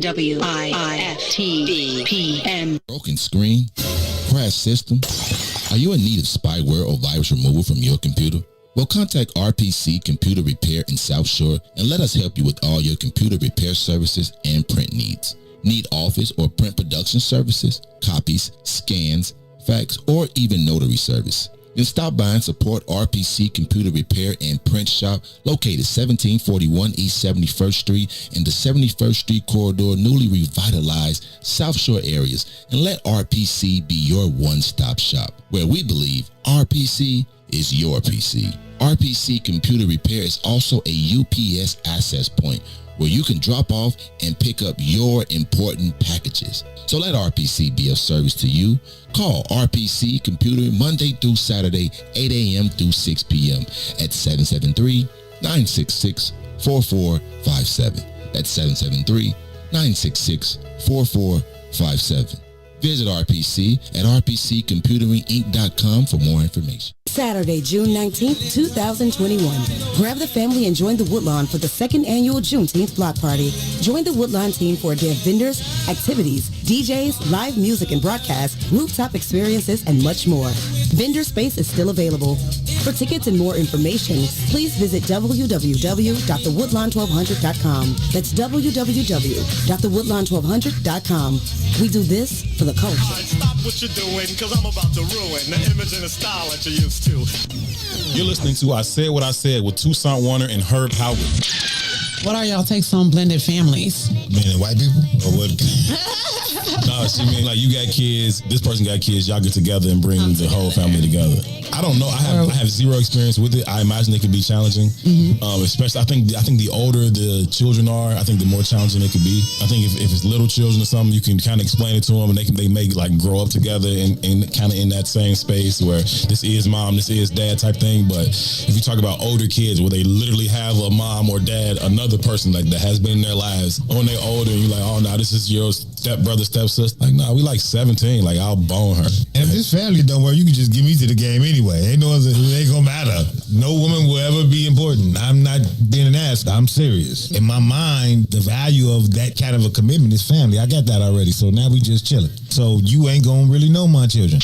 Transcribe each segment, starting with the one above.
WIFTBPN. Broken screen? Crash system? Are you in need of spyware or virus removal from your computer? Well, contact RPC Computer Repair in South Shore and let us help you with all your computer repair services and print needs. Need office or print production services, copies, scans, fax, or even notary service? Then stop by and support RPC Computer Repair and Print Shop located 1741 East 71st Street in the 71st Street corridor, newly revitalized South Shore areas, and let RPC be your one-stop shop, where we believe RPC is your PC. RPC Computer Repair is also a UPS access point where you can drop off and pick up your important packages. So let RPC be of service to you. Call RPC Computer Monday through Saturday, 8 a.m. through 6 p.m. at 773-966-4457. That's 773-966-4457. Visit RPC at rpccomputeringinc.com for more information. Saturday, June 19th, 2021. Grab the family and join the Woodlawn for the second annual Juneteenth Block Party. Join the Woodlawn team for a day of vendors, activities, DJs, live music and broadcasts, rooftop experiences, and much more. Vendor space is still available. For tickets and more information, please visit www.thewoodlawn1200.com. That's www.thewoodlawn1200.com. We do this for the culture. Stop what you're doing, because I'm about to ruin the image and the style that you're used to. You're listening to I Said What I Said with Toussaint Werner and Herb Howard. What are y'all takes on blended families? Meaning white people? Or what? No, she mean like you got kids, this person got kids, y'all get together and bring the whole family together. I don't know. I have zero experience with it. I imagine it could be challenging. Especially I think the older the children are, I think the more challenging it could be. I think if it's little children or something, you can kind of explain it to them and they may like grow up together and kind of in that same space where this is mom, this is dad type thing. But if you talk about older kids where they literally have a mom or dad, another person like that has been in their lives, when they're older and you're like, oh no, this is your stepbrother, stepsister. Like, no, we like 17. Like, I'll bone her. And if this family don't work, you can just give me to the game anyway. Ain't no other, it ain't gonna matter. No woman will ever be important. I'm not being an ass. I'm serious. In my mind, the value of that kind of a commitment is family. I got that already. So now we just chilling. So you ain't gonna really know my children.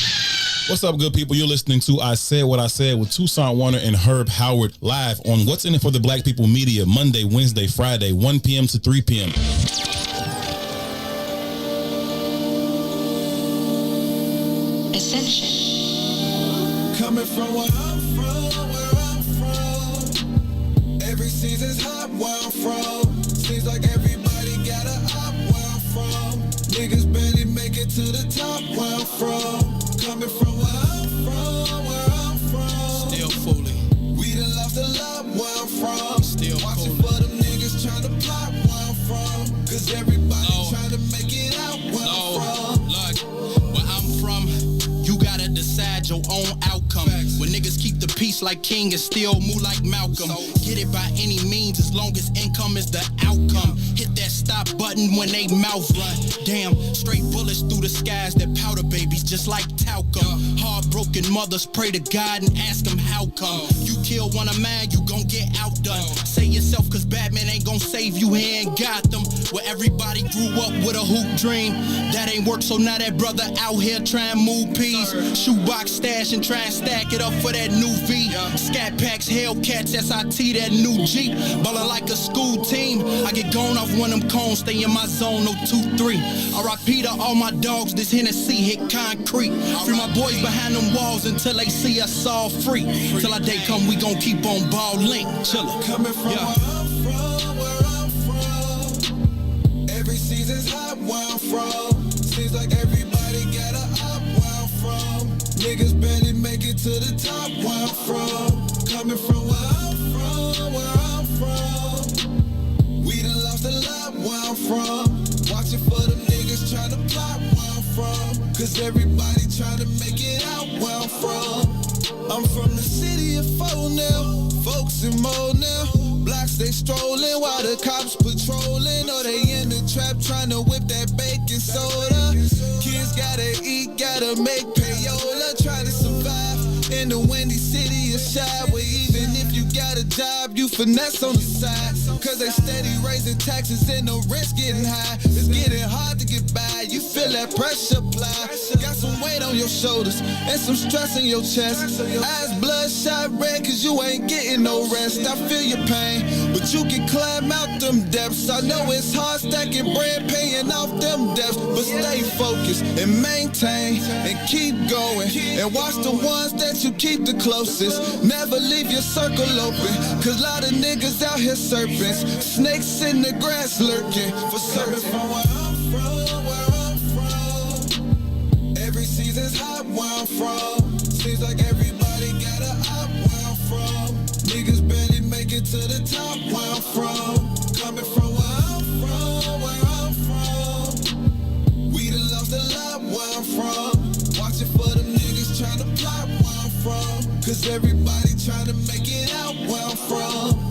What's up, good people? You're listening to I Said What I Said with Toussaint Werner and Herb Howard live on What's In It for the Black People Media, Monday, Wednesday, Friday, 1 p.m. to 3 p.m. Ascension. Coming from where I'm from. Every season's hot where I'm from. Seems like everybody got a op where I'm from. Niggas barely make it to the top where I'm from. Coming from where I'm from. Still fooling. We done lost a lot where I'm from. Still watching for them niggas trying to plot where I'm from. Cause everybody trying to make it out where I'm from. Look, where I'm from, you gotta decide your own outcome. When niggas keep the peace like King and still move like Malcolm. Get it by any means as long as income is the outcome. Hit that stop button when they mouth run. Damn, straight bullets through the skies that powder babies just like talcum. Heartbroken mothers pray to God and ask him how come. You kill one of mine, you gon' get outdone. Say yourself cause Batman ain't gon' save you here in Gotham. Where everybody grew up with a hoop dream. That ain't work, so now that brother out here trying to move peas. Shoebox stash and try and stack it up for that new V. Scat packs, Hellcats, SIT, that new Jeep. Ballin' like a school team. I get gone off one of them cones, stay in my zone, no 2-3. R.I.P. to all my dogs, this Hennessy hit concrete. Free my boys behind them walls until they see us all free. Till our day come, we gon' keep on ball link, chillin'. Coming from where I'm from. Every season's hot where I'm from. Seems like everybody got a op where I'm from. Niggas barely make it to the top where I'm from. Coming from where I'm from. We done lost a lot where I'm from. Watching for them niggas trying to plot where I'm from. Cause everybody trying to make it out where I'm from. I'm from the city of Faux now. Folks in Mo now. Blocks they strolling while the cops patrolling. Or they in the trap trying to whip that baking soda. Kids gotta eat, gotta make payola. Try to survive in the windy city of Shy. Where even if you got a job, you finesse on the side. Cause they steady raising taxes and the rent's getting high. It's getting hard to get by, you feel that pressure apply. Got some weight on your shoulders and some stress in your chest. Eyes bloodshot red cause you ain't getting no rest. I feel your pain, but you can climb out them depths. I know it's hard stacking bread, paying off them debts, but stay focused and maintain and keep going. And watch the ones that you keep the closest. Never leave your circle open, cause a lot of niggas out here serpents. Snakes in the grass lurking for certain. From where I'm from, every season's hot where I'm from. Seems like everybody got a op where I'm from. Niggas barely make it to the top where I'm from. Coming from where I'm from. We done lost a lot where I'm from. Watching for them niggas trying to plot where I'm from. Cause everybody trying to make it out where I'm from.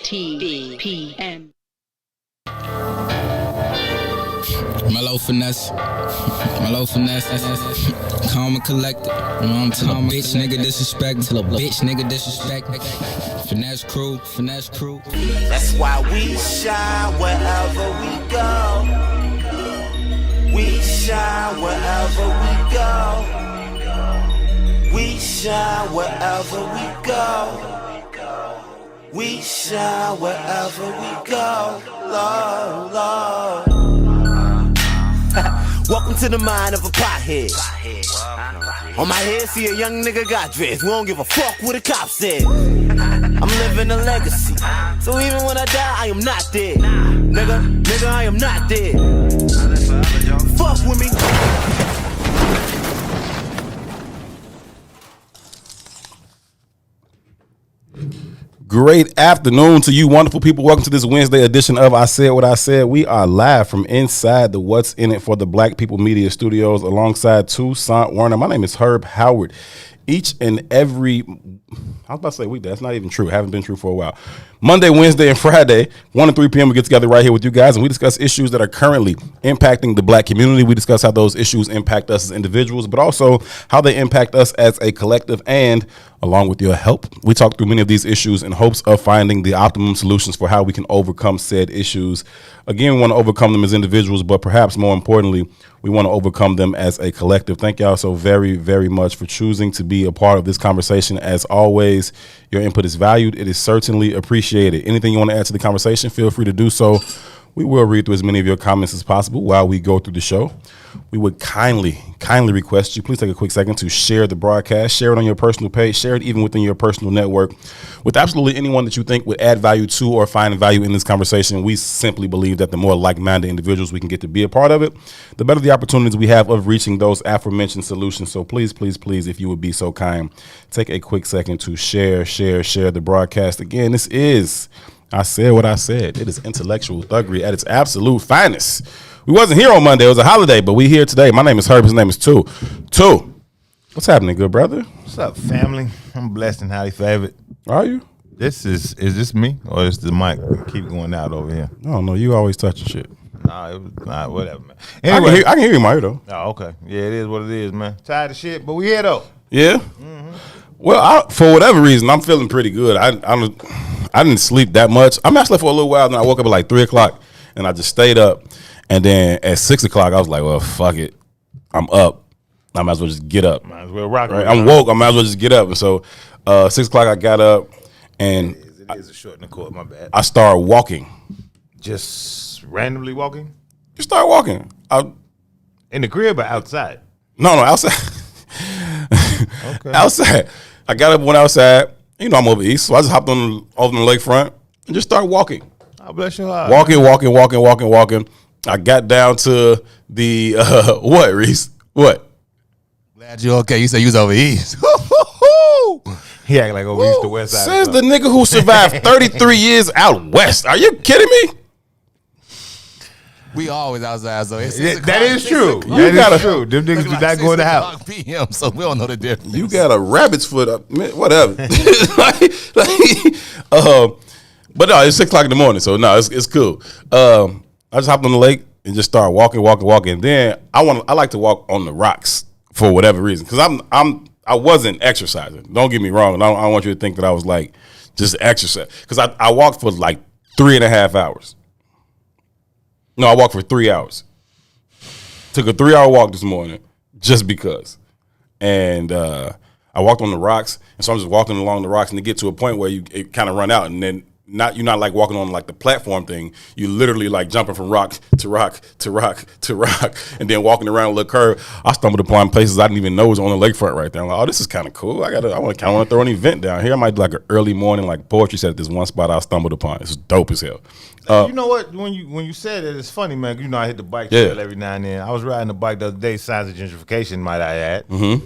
WIFTPM. Mellow finesse, calm and collected. You know what I'm talking? Bitch nigga disrespect, bitch nigga disrespect. Finesse crew. That's why we shine wherever we go. We shine wherever we go. We shine wherever we go. We shine wherever we go, Lord, Lord. Welcome to the mind of a pothead. On my head, see a young nigga got dressed. We don't give a fuck what the cop said. I'm living a legacy, so even when I die, I am not dead. Nigga, I am not dead. Fuck with me. Great afternoon to you wonderful people. Welcome to this Wednesday edition of I Said What I Said. We are live from inside the What's In It for the Black People Media Studios alongside Toussaint Werner. My name is Howard. Each and every, I was about to say weekday, that's not even true. Haven't been true for a while. Monday, Wednesday, and Friday, 1 to 3 p.m. we get together right here with you guys and we discuss issues that are currently impacting the black community. We discuss how those issues impact us as individuals, but also how they impact us as a collective. And along with your help, we talk through many of these issues in hopes of finding the optimum solutions for how we can overcome said issues. Again, we want to overcome them as individuals, but perhaps more importantly, we want to overcome them as a collective. Thank y'all so very, very much for choosing to be a part of this conversation. As always, your input is valued. It is certainly appreciated. Anything you want to add to the conversation, feel free to do so. We will read through as many of your comments as possible while we go through the show. We would kindly request you, please take a quick second to share the broadcast, share it on your personal page, share it even within your personal network with absolutely anyone that you think would add value to or find value in this conversation. We simply believe that the more like-minded individuals we can get to be a part of it, the better the opportunities we have of reaching those aforementioned solutions. So please, if you would be so kind, take a quick second to share the broadcast. Again, this is I Said What I Said. It is intellectual thuggery at its absolute finest. We wasn't here on Monday. It was a holiday, but we here today. My name is Herb. His name is Two. What's happening, good brother? What's up, family? I'm blessed and highly favored. Are you? Is this me or is the mic keep going out over here? I don't know. You always touching shit. Nah, whatever, man. Anyway, I can hear you, my ear, though. Oh, okay. Yeah, it is what it is, man. Tired of shit, but we here, though. Yeah? Mm-hmm. Well, for whatever reason, I'm feeling pretty good. I didn't sleep that much. I slept for a little while, then I woke up at like 3 o'clock, and I just stayed up. And then at 6 o'clock, I was like, well, fuck it. I'm up. I might as well just get up. Might as well rock. Right? I'm woke. I might as well just get up. And so 6 o'clock I got up and it is a short in the court. My bad. I started walking. Just randomly walking. Just start walking. In the crib or outside? No, outside. Okay. Outside. I got up, went outside. You know I'm over east, so I just hopped over the lakefront and just started walking. Oh, bless your heart. Walking. I got down to the what, Reese? What? Glad you okay. You said you was over east. He act like over east to west side. Says the nigga who survived 33 years out west. Are you kidding me? We always outside, so it's that is true. You gotta true. Them niggas do not go in the house. PM, so we don't know the difference. You got a rabbit's foot up, man, whatever. But no, it's 6 o'clock in the morning, so no, it's cool. I just hopped on the lake and just started walking. And then I like to walk on the rocks for whatever reason, because I wasn't exercising. Don't get me wrong. I don't want you to think that I was like just exercise, because I walked for like 3.5 hours. No, I walked for 3 hours. Took a 3-hour walk this morning just because. And I walked on the rocks, and so I'm just walking along the rocks, and to get to a point where it kind of run out, and then you're not like walking on like the platform thing. You literally like jumping from rock to rock to rock to rock, and then walking around a little curve. I stumbled upon places I didn't even know was on the lakefront right there. I'm like, oh, this is kind of cool. I want to throw an event down here. I might do like an early morning like poetry set at this one spot I stumbled upon. It's dope as hell. You know what? When you said it, it's funny, man. You know, I hit the bike trail every now and then. I was riding the bike the other day, signs of gentrification, might I add. Mm-hmm.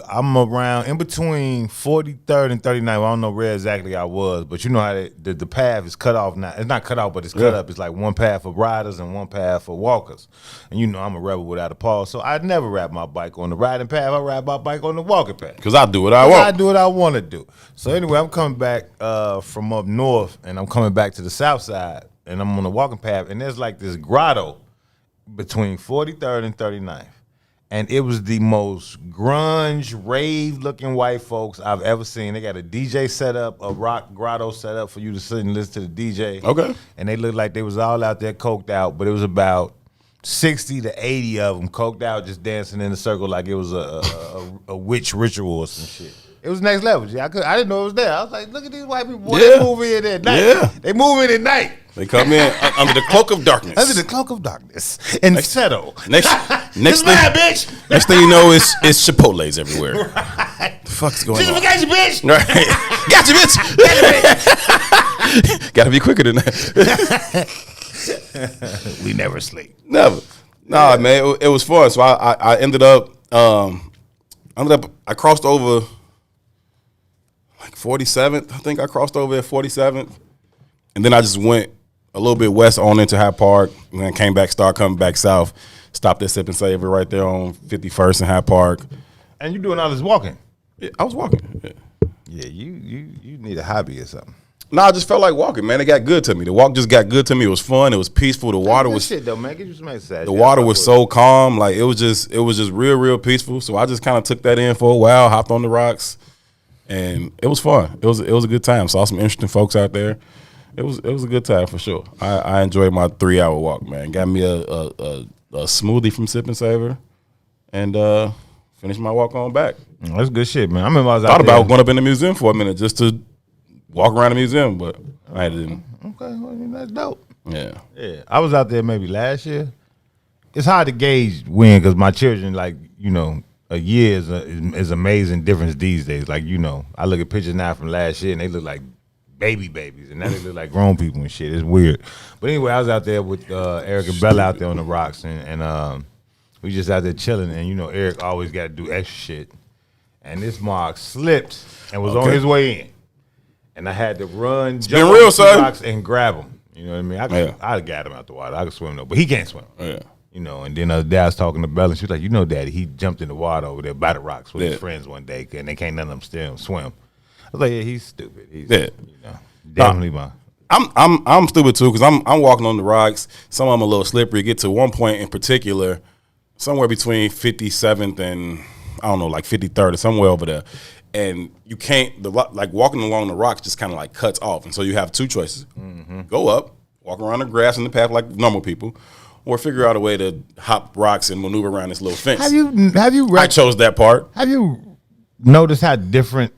I'm around in between 43rd and 39th. I don't know where exactly I was, but you know how the path is cut off now. It's not cut off, but it's cut up. It's like one path for riders and one path for walkers. And you know, I'm a rebel without a pause, so I never ride my bike on the riding path. I ride my bike on the walking path. Because I do what I want. I do what I want to do. So anyway, I'm coming back from up north, and I'm coming back to the south side. And I'm on the walking path, and there's like this grotto between 43rd and 39th. And it was the most grunge, rave-looking white folks I've ever seen. They got a DJ set up, a rock grotto set up for you to sit and listen to the DJ. Okay. And they looked like they was all out there coked out, but it was about 60 to 80 of them coked out, just dancing in a circle like it was a witch ritual or some shit. It was next level. I didn't know it was there. I was like, look at these white people. Boy, they move in at night. Yeah. They move in at night. They come in under the cloak of darkness. Under the cloak of darkness. And settle. Next bitch. Next thing you know, it's Chipotle's everywhere. Right. The fuck's going on? Gentrification, bitch. Right. Got you, bitch. Gotta be quicker than that. We never sleep. Never. Nah, man, it was fun. So I ended up I crossed over like 47th. I think I crossed over at 47th. And then I just went a little bit west on into Hyde Park, and then came back, started coming back south, stopped at Sip and Savor right there on 51st and Hyde Park. And you doing all this walking? Yeah, I was walking. Yeah, you need a hobby or something. No, I just felt like walking, man. It got good to me. The walk just got good to me. It was fun. It was peaceful. The water was shit though, man. Get you some exercise. The water was so calm. Like it was just real peaceful. So I just kind of took that in for a while, hopped on the rocks, and it was fun. It was a good time. Saw some interesting folks out there. It was a good time for sure. I enjoyed my 3-hour walk, man. Got me a smoothie from Sip and Savor, and finished my walk on back. That's good shit, man. I remember I was thought about going up in the museum for a minute just to walk around the museum, but I didn't. Okay, well, that's dope. Yeah. I was out there maybe last year. It's hard to gauge when, because my children, like, you know, a year is amazing difference these days. Like, you know, I look at pictures now from last year and they look like babies, and now they look like grown people and shit. It's weird. But anyway, I was out there with Eric and Bella out there on the rocks, and we just out there chilling. And you know, Eric always got to do extra shit. And this mark slipped and was on his way in, and I had to run, jump on the rocks and grab him. You know what I mean? I'd got him out the water. I could swim though, but he can't swim. Yeah. You know, and then the other day I was talking to Bella, and she was like, "You know, Daddy, he jumped in the water over there by the rocks with his friends one day, and they can't none of them still swim." I was like, "Yeah, he's stupid. He's you know, definitely mine." I'm stupid too, because I'm walking on the rocks. Some of them a little slippery. Get to one point in particular, somewhere between 57th and I don't know, like 53rd or somewhere over there, and you can't like walking along the rocks just kind of like cuts off, and so you have two choices: go up, walk around the grass in the path like normal people, or figure out a way to hop rocks and maneuver around this little fence. Have you? I chose that part. Have you noticed how different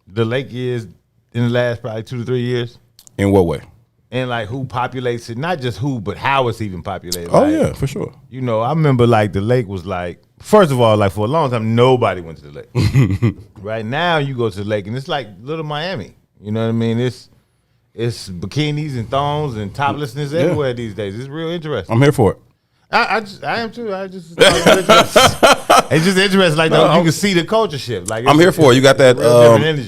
the lake is in the last probably 2 to 3 years? In what way? And like who populates it? Not just who, but how it's even populated. Oh like, yeah, for sure. You know, I remember like the lake was like, first of all, like for a long time, nobody went to the lake. Right now, you go to the lake and it's like little Miami. You know what I mean? It's bikinis and thongs and toplessness everywhere these days. It's real interesting. I'm here for it. I am too. It's just interesting. Like you can see the culture shift. Like I'm here for it. You got that.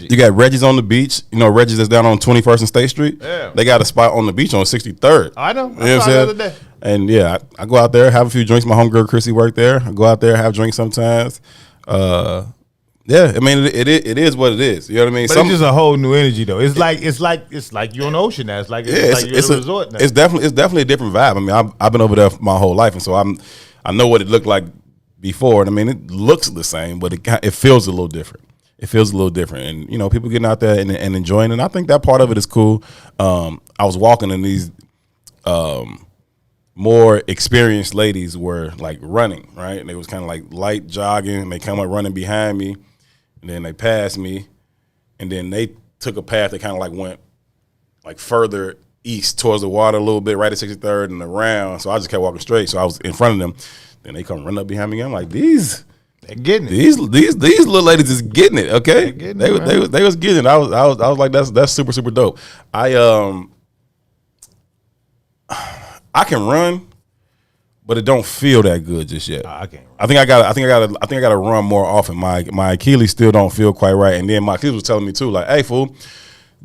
You got Reggie's on the beach. You know Reggie's that's down on 21st and State Street. Yeah. They got a spot on the beach on 63rd. I know. You know what I'm saying? The other day. And yeah, I go out there, have a few drinks. My homegirl Chrissy worked there. I go out there, have drinks sometimes. Yeah, I mean it is what it is. You know what I mean? But it's just a whole new energy though. It's like you're on the ocean now. It's like you're at a resort now. It's definitely a different vibe. I mean, I've been over there my whole life, and so I know what it looked like before. And I mean, it looks the same, but it feels a little different. It feels a little different, and you know, people getting out there and enjoying it. And I think that part of it is cool. I was walking, and these more experienced ladies were like running, right? And they was kind of like light jogging, and they come up running behind me. And then they passed me, and then they took a path that kind of like went like further east towards the water a little bit, right at 63rd and around. So I just kept walking straight. So I was in front of them. Then they come run up behind me. I'm like, they're getting it. These little ladies is getting it. Okay, they was getting it. I was like, that's super super dope. I can run, but it don't feel that good just yet. I can't. I think I gotta run more often. My Achilles still don't feel quite right. And then my Achilles was telling me too, like, hey fool,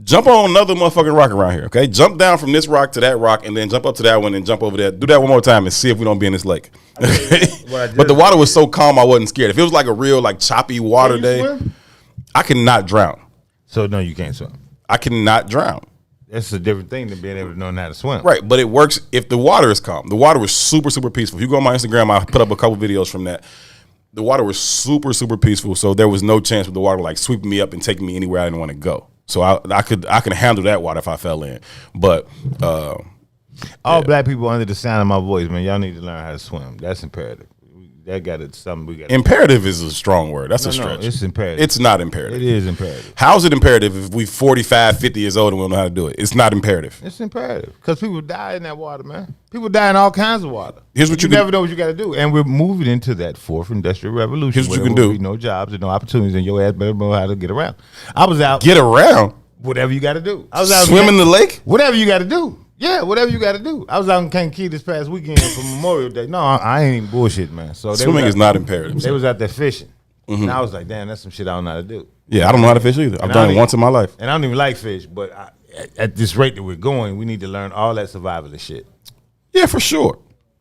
jump on another motherfucking rock around here, okay? Jump down from this rock to that rock, and then jump up to that one, and jump over there. Do that one more time, and see if we don't be in this lake. But the water was so calm, I wasn't scared. If it was like a real like choppy water day, swim? I cannot drown. So no, you can't swim. I cannot drown. That's a different thing than being able to know how to swim. Right, but it works if the water is calm. The water was super, super peaceful. If you go on my Instagram, I put up a couple videos from that. The water was super, super peaceful, so there was no chance of the water like sweeping me up and taking me anywhere I didn't want to go. So I could handle that water if I fell in. But all black people under the sound of my voice, man, y'all need to learn how to swim. That's imperative. That got it. Something we got. Imperative is a strong word. That's a stretch. No, it's imperative. It's not imperative. It is imperative. How's it imperative if we 45, 50 years old and we don't know how to do it? It's not imperative. It's imperative because people die in that water, man. People die in all kinds of water. Here's what you never know what you got to do, and we're moving into that fourth industrial revolution. Here's what you can do. No jobs and no opportunities, and your ass better know how to get around. I was out. Get around. Whatever you got to do. I was out. Swim in the lake. Whatever you got to do. Yeah, whatever you got to do. I was out in Kankakee this past weekend for Memorial Day. No, I ain't even bullshit, man. So swimming is not imperative. They was out there fishing. Mm-hmm. And I was like, damn, that's some shit I don't know how to do. Yeah, I don't know how to fish either. I've done it once in my life. And I don't even like fish, but at this rate that we're going, we need to learn all that survivalist shit. Yeah, for sure.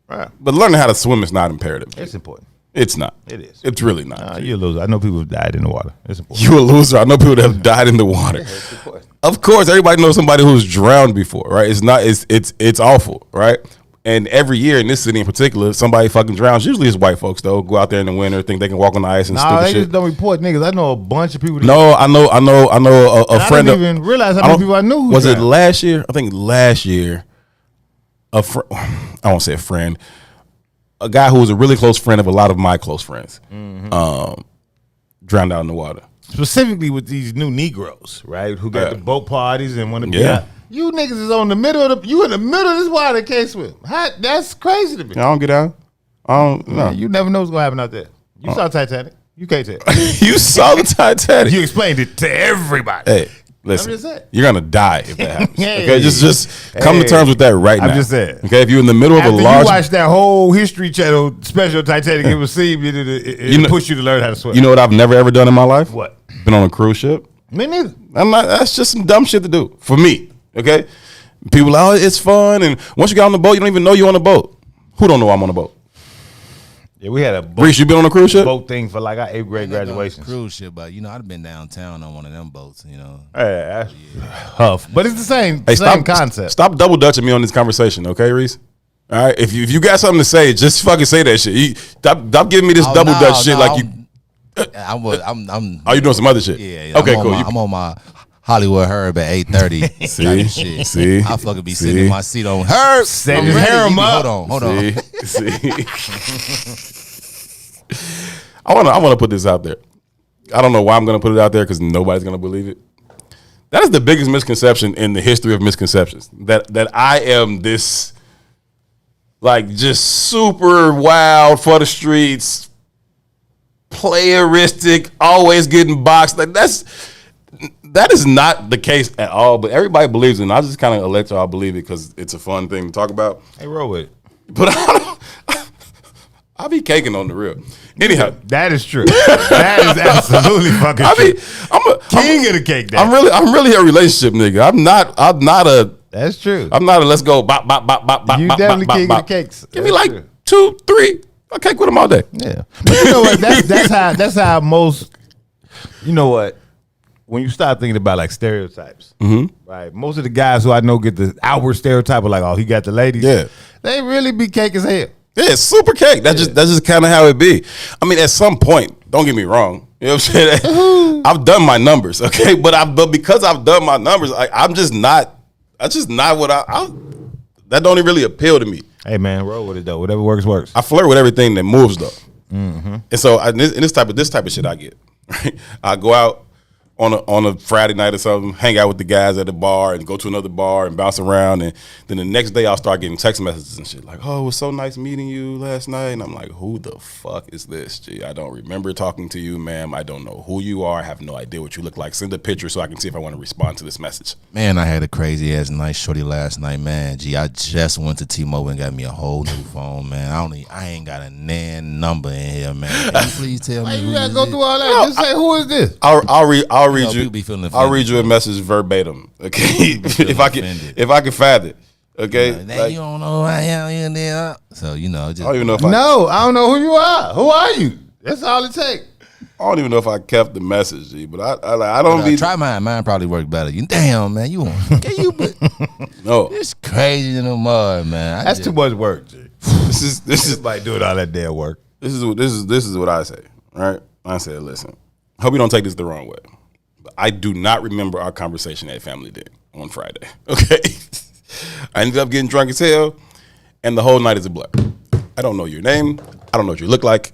Right. But learning how to swim is not imperative. It's important. It's not. It is. It's really not. You're a loser. I know people have died in the water. It's important. You a loser. I know people that have died in the water. Yeah, of course, everybody knows somebody who's drowned before, right? It's not. It's awful, right? And every year in this city in particular, somebody fucking drowns. Usually it's white folks though. Go out there in the winter, think they can walk on the ice and stupid they shit. just don't report niggas. I know a bunch of people. No, I know a friend. I didn't even realize how many people I knew. Was it last year? I think last year. I won't say a friend. A guy who was a really close friend of a lot of my close friends, drowned out in the water. Specifically with these new Negroes, right? Who got the boat parties and want to be out. You niggas is on the middle of you in the middle of this water can't swim. That's crazy to me. I don't get out. I don't know. You never know what's gonna happen out there. You saw Titanic. You can't tell. You saw the Titanic. You explained it to everybody. Hey. Listen, you're gonna die if that happens. Okay, just come to terms with that right now. I'm just saying. Okay, if you're in the middle of a large, you watch that whole History Channel special Titanic, it will seem it push you to learn how to swim. You know what I've never ever done in my life? What? Been on a cruise ship. Me neither. I'm not. That's just some dumb shit to do for me. Okay, people, it's fun, and once you get on the boat, you don't even know you're on a boat. Who don't know I'm on a boat? Yeah, we had a boat. Reese, you been on a cruise ship? Boat thing for like our 8th grade graduation. Cruise ship, but I've been downtown on one of them boats. Hey, that's tough, but it's the same. Same concept. Stop double dutching me on this conversation, okay, Reese? All right, if you got something to say, just fucking say that shit. Stop giving me this double dutch shit like you. Oh, you doing some other shit? Yeah. Okay, cool. I'm on my Hollywood Herb at 8:30. See, I fucking be sitting in my seat on Herb. Set his hair him up. Hold on. See. I wanna put this out there. I don't know why I'm gonna put it out there because nobody's gonna believe it. That is the biggest misconception in the history of misconceptions. That I am this, like, just super wild for the streets, playeristic, always getting boxed. Like that is not the case at all. But everybody believes it. And I just kind of let y'all believe it because it's a fun thing to talk about. Hey, roll with it. But I be caking on the real. Anyhow, that is true. That is absolutely fucking true. I'm a king of the cake. I'm really a relationship nigga. I'm not a. That's true. I'm not a let's go bop bop bop bop bop. You bop, definitely bop, king bop, of the cakes. Give me like 2, 3. I cake with them all day. Yeah, but you know what? That's how most. You know what? When you start thinking about like stereotypes, right? Most of the guys who I know get the outward stereotype of like, oh, he got the ladies. Yeah, they really be cake as hell. Yeah, it's super cake. That's just kind of how it be. I mean, at some point, don't get me wrong. You know what I'm saying? I've done my numbers, okay? But because I've done my numbers, I'm just not. That's just not what that don't even really appeal to me. Hey man, roll with it though. Whatever works. I flirt with everything that moves though, and so this type of shit I get. Right? I go out on a Friday night or something, hang out with the guys at the bar and go to another bar and bounce around, and then the next day I'll start getting text messages and shit like, oh, it was so nice meeting you last night, and I'm like, who the fuck is this? Gee, I don't remember talking to you, ma'am. I don't know who you are. I have no idea what you look like. Send a picture so I can see if I want to respond to this message. Man, I had a crazy ass night shorty last night, man. Gee, I just went to T-Mobile and got me a whole new phone, man. I ain't got a nan number in here, man. Can you please tell me who you gotta is go it? through all that? Just say who is this? I'll read you a message verbatim, okay? if I can find it, okay? Like, you don't know who I am, so you know. Just, I don't even know if I don't know who you are. Who are you? That's all it takes. I don't even know if I kept the message, G, but I don't try mine. Mine probably worked better. You damn man, you want? Can you? No, it's crazy in the mud, man. That's too much work, G. This is like doing all that damn work. This is what I say. Right? I said, listen. Hope you don't take this the wrong way. I do not remember our conversation at Family Day on Friday. Okay, I ended up getting drunk as hell, and the whole night is a blur. I don't know your name. I don't know what you look like.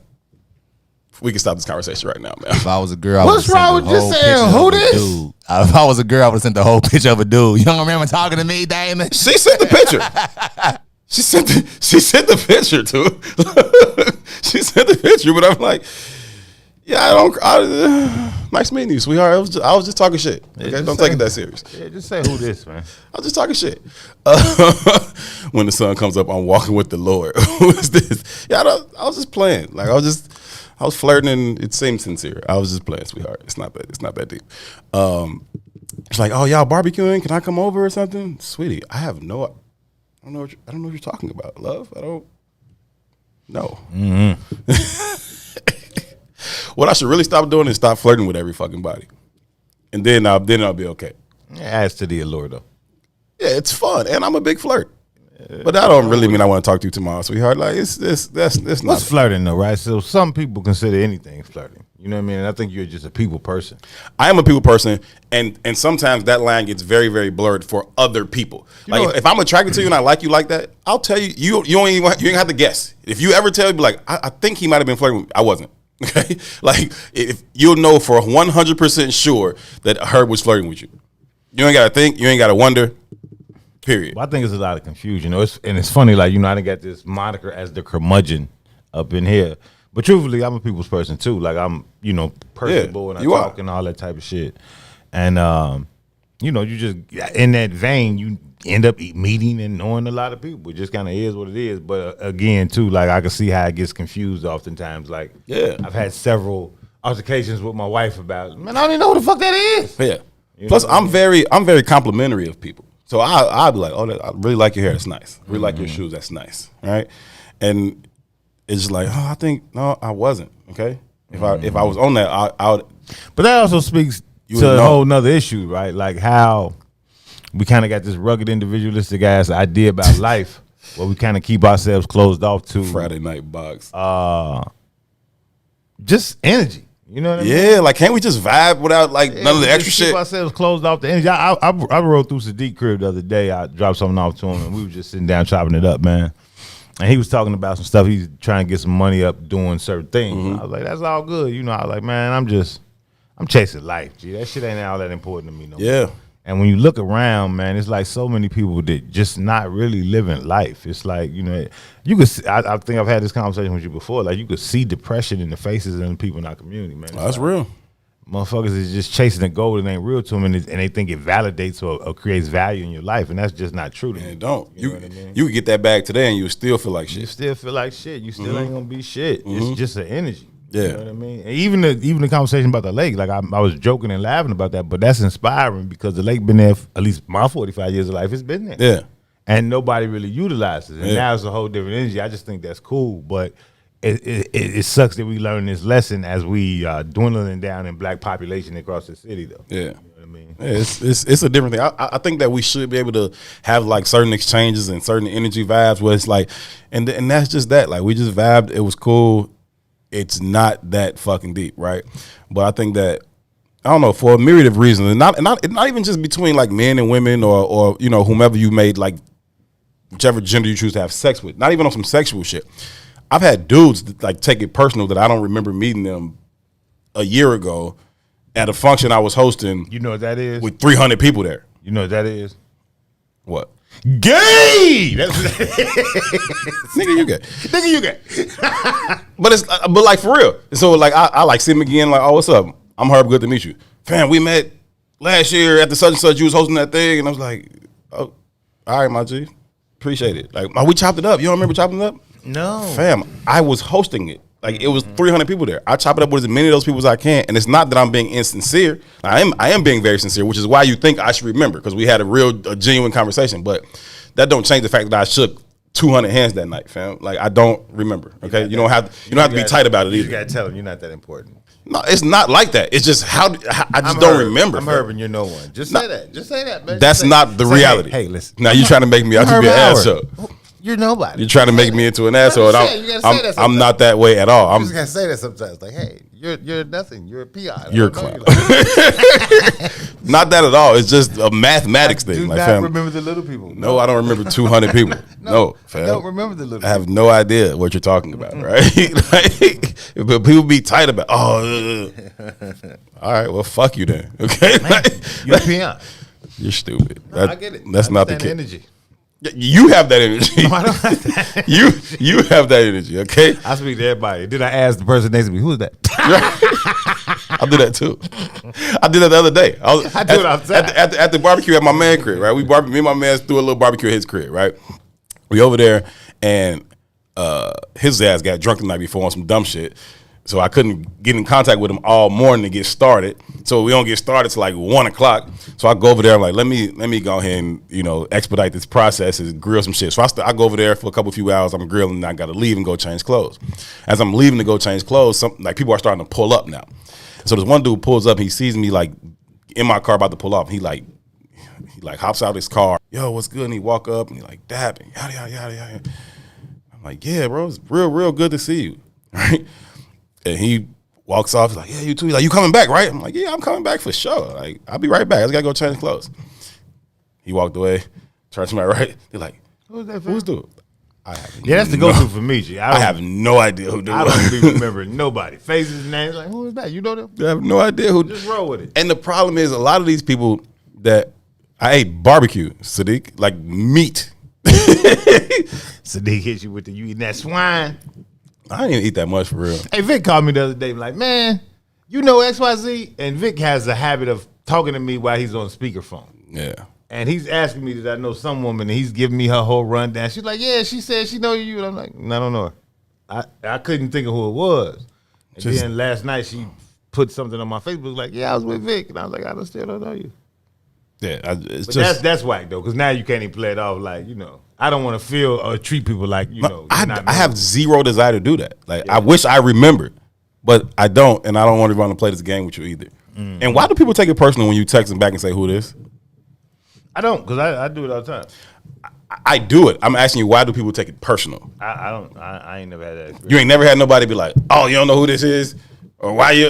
We can stop this conversation right now, man. If I was a girl, what's wrong with just saying who this? If I was a girl, I would have sent the whole picture of a dude. You don't remember talking to me, Damon? She sent the picture. She sent the picture too. She sent the picture, but I'm like, yeah, nice meeting you, sweetheart. I was just talking shit. Okay, don't take it that serious. Yeah, just say who this, man. I was just talking shit. When the sun comes up, I'm walking with the Lord. Who is this? Yeah, I was just playing. Like I was flirting, and it seemed sincere. I was just playing, sweetheart. It's not that deep. It's like, oh, y'all barbecuing? Can I come over or something, sweetie? I don't know what you're talking about, love. I don't know. What I should really stop doing is stop flirting with every fucking body, and then I'll be okay. As to the allure, though. Yeah, it's fun, and I'm a big flirt. But that don't really mean I want to talk to you tomorrow, sweetheart. Like that's not. What's flirting though, right? So some people consider anything flirting. You know what I mean? And I think you're just a people person. I am a people person, and sometimes that line gets very, very blurred for other people. Like if I'm attracted to you and I like you like that, I'll tell you. You ain't have to guess. If you ever tell me, like, I think he might have been flirting with me. I wasn't. Okay, like if you'll know for 100% sure that Herb was flirting with you. You ain't got to think. You ain't got to wonder. Period. Well, I think it's a lot of confusion. It's funny, like, I done got this moniker as the curmudgeon up in here. But truthfully, I'm a people's person too. Like I'm, personable and I talk and all that type of shit. And you just in that vein, you end up meeting and knowing a lot of people. It just kind of is what it is. But again, too, like I can see how it gets confused oftentimes. Like, I've had several altercations with my wife about, man, I don't even know who the fuck that is. Yeah. Plus, I'm very complimentary of people. So I'll be like, oh, I really like your hair. That's nice. I really like your shoes. That's nice. Right? And it's just like, oh, I think no, I wasn't. Okay. If I was on that, I would. But that also speaks to a whole nother issue, right? Like how we kind of got this rugged individualistic ass idea about life, where we kind of keep ourselves closed off to Friday night box. Just energy. You know what I mean? Yeah, like can't we just vibe without like none of the extra shit? Keep ourselves closed off the energy. I rode through Sadiq crib the other day. I dropped something off to him, and we were just sitting down chopping it up, man. And he was talking about some stuff. He's trying to get some money up doing certain things. Mm-hmm. I was like, that's all good. You know, I was like, man, I'm chasing life, G. That shit ain't all that important to me no more. And when you look around, man, it's like so many people that just not really living life. It's like, you know, you could see, I think I've had this conversation with you before. Like, you could see depression in the faces of the people in our community, man. That's real. Motherfuckers is just chasing the goal that ain't real to them, and they think it validates or creates value in your life, and that's just not true to me. It don't. You know what I mean? You could get that bag today, and you would still feel like shit. You still feel like shit. You still ain't gonna be shit. It's just an energy. Yeah. You know what I mean? And even the conversation about the lake, like I was joking and laughing about that, but that's inspiring because the lake been there for at least my 45 years of life. It's been there. Yeah. And nobody really utilizes it. And now it's a whole different energy. I just think that's cool, but it sucks that we learn this lesson as we dwindling down in black population across the city, though. Yeah. You know what I mean? Yeah, it's a different thing. I think that we should be able to have like certain exchanges and certain energy vibes where it's like, and that's just that. Like we just vibed. It was cool. It's not that fucking deep, right? But I think that I don't know, for a myriad of reasons, and not even just between like men and women or you know whomever you made like whichever gender you choose to have sex with. Not even on some sexual shit. I've had dudes that, like take it personal that I don't remember meeting them a year ago at a function I was hosting. You know what that is? With 300 people there. You know what that is? What? Gay. That's Nigga, you gay. Nigga, you gay. but like for real. So like I like see him again. Like, oh, what's up? I'm Herb. Good to meet you, fam. We met last year at the such and such. You was hosting that thing, and I was like, oh, all right, my G, appreciate it. Like, we chopped it up. You don't remember chopping it up? No, fam. I was hosting it. Like it was 300 people there. I chop it up with as many of those people as I can, and it's not that I'm being insincere. I am being very sincere, which is why you think I should remember because we had a genuine conversation. But that don't change the fact that I shook 200 hands that night, fam. Like I don't remember. Okay, you don't have to be tight about it either. You gotta tell them you're not that important. No, it's not like that. It's just I just don't remember. I'm Herb and you're no one. Just say that. Just say that, man. That's not the reality. Hey, listen. Now you're trying to make me out to be an asshole. You're nobody. You're trying to make me into an asshole. I'm not that way at all. You just gotta say that sometimes. Like, hey, you're nothing. You're a PI. You're a clown. Not that at all. It's just a mathematics thing. Do like, not fam, remember the little people. No, I don't remember 200 people. No, fam. I don't remember the little people. I have no idea what you're talking about, right? Like, but people be tight about, all right, well, fuck you then. Okay? Man, you're a PI. You're stupid. No, I get it. That's not the case. Energy. You have that energy. No, I don't have that. You have that energy, okay? I speak to everybody. Then I ask the person next to me, who is that? I do that too. I did that the other day. I do it outside. At the barbecue at my man crib, right? Me and my man threw a little barbecue at his crib, right? We over there, and his ass got drunk the night before on some dumb shit. So I couldn't get in contact with him all morning to get started. So we don't get started till like 1 o'clock. So I go over there. I'm like, let me go ahead and expedite this process and grill some shit. So I go over there for a few hours. I'm grilling, and I got to leave and go change clothes. As I'm leaving to go change clothes, people are starting to pull up now. So this one dude pulls up. He sees me like in my car about to pull off. He hops out of his car. Yo, what's good? And he walk up and he like dab and yada yada yada yada. I'm like, yeah, bro, it's real good to see you, right? And he walks off. He's like, yeah, you too. He's like, you coming back, right? I'm like, yeah, I'm coming back for sure. Like, I'll be right back. I just gotta go change clothes. He walked away, turned to my right. They're like, who's that? Who's dude? That's the go-to for me, G. I have no idea who dude. I don't be remembering nobody. Faces, names. Like, who is that? You know them? I have no idea who. Just roll with it. And the problem is, a lot of these people that I ate barbecue, Sadiq, like meat. Sadiq hit you with you eating that swine. I didn't even eat that much for real. Hey, Vic called me the other day, like, man, you know XYZ? And Vic has a habit of talking to me while he's on speakerphone. Yeah. And he's asking me that I know some woman, and he's giving me her whole rundown. She's like, yeah, she said she know you. And I'm like, no, I don't know her. I couldn't think of who it was. And then last night she put something on my Facebook like, yeah, I was with Vic. And I was like, I still don't know you. Yeah, that's whack, though, because now you can't even play it off like, I don't want to feel or treat people like, I have zero desire to do that. Like, I wish I remembered, but I don't, and I don't want to play this game with you either. Mm. And why do people take it personal when you text them back and say, who this? I don't, because I do it all the time. I do it. I'm asking you, why do people take it personal? I don't. I ain't never had that experience. You ain't never had nobody be like, oh, you don't know who this is? Or why you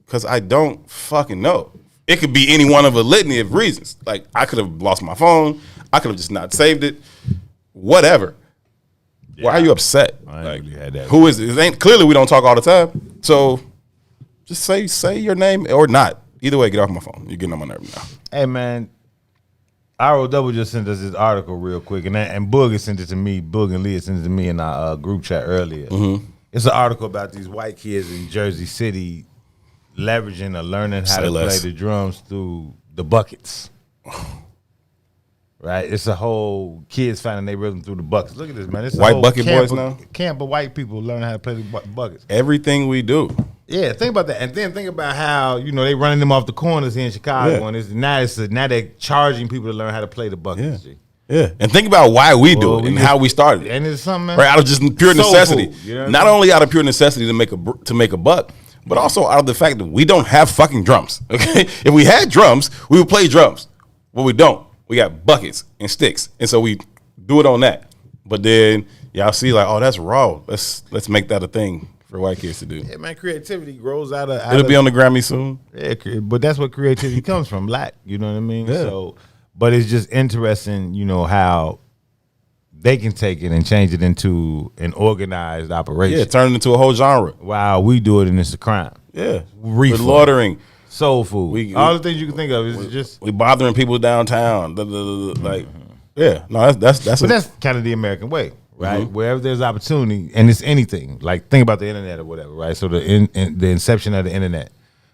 because I don't fucking know. It could be any one of a litany of reasons. Like, I could have lost my phone. I could have just not saved it. Whatever. Yeah. Why are you upset? Like, who is it? Ain't clearly we don't talk all the time. So just say your name or not. Either way, get off my phone. You're getting on my nerve now. Hey man, ROW just sent us this article real quick, and Boog has sent it to me. Boog and Leah sent it to me in our group chat earlier. Mm-hmm. It's an article about these white kids in Jersey City leveraging or learning how to play the drums through the buckets. Right? It's a whole kids finding their rhythm through the buckets. Look at this, man. It's a white bucket boys now? Camp of white people learning how to play the buckets. Everything we do. Yeah, think about that. And then think about how, they running them off the corners here in Chicago. Yeah. And now they're charging people to learn how to play the buckets. Yeah. Yeah, and think about why we do it and how we started. And it's something, man. Right, out of just pure necessity. Not only out of pure necessity to make a buck, but also out of the fact that we don't have fucking drums. Okay, if we had drums, we would play drums. But we don't. We got buckets and sticks, and so we do it on that. But then y'all see like, oh, that's raw. Let's make that a thing for white kids to do. Yeah, man, creativity grows out of. It'll be on the Grammy soon. Yeah, but that's what creativity comes from. Lack, you know what I mean? Yeah. So. But it's just interesting, how they can take it and change it into an organized operation. Yeah, turn it into a whole genre. Wow, we do it and it's a crime. Yeah. We're loitering. Soul food. All the things you can think of is just... We bothering people downtown. Like, yeah. No, that's... But that's kind of the American way, right? Mm-hmm. Wherever there's opportunity, and it's anything. Like, think about the internet or whatever, right? So the inception of the internet.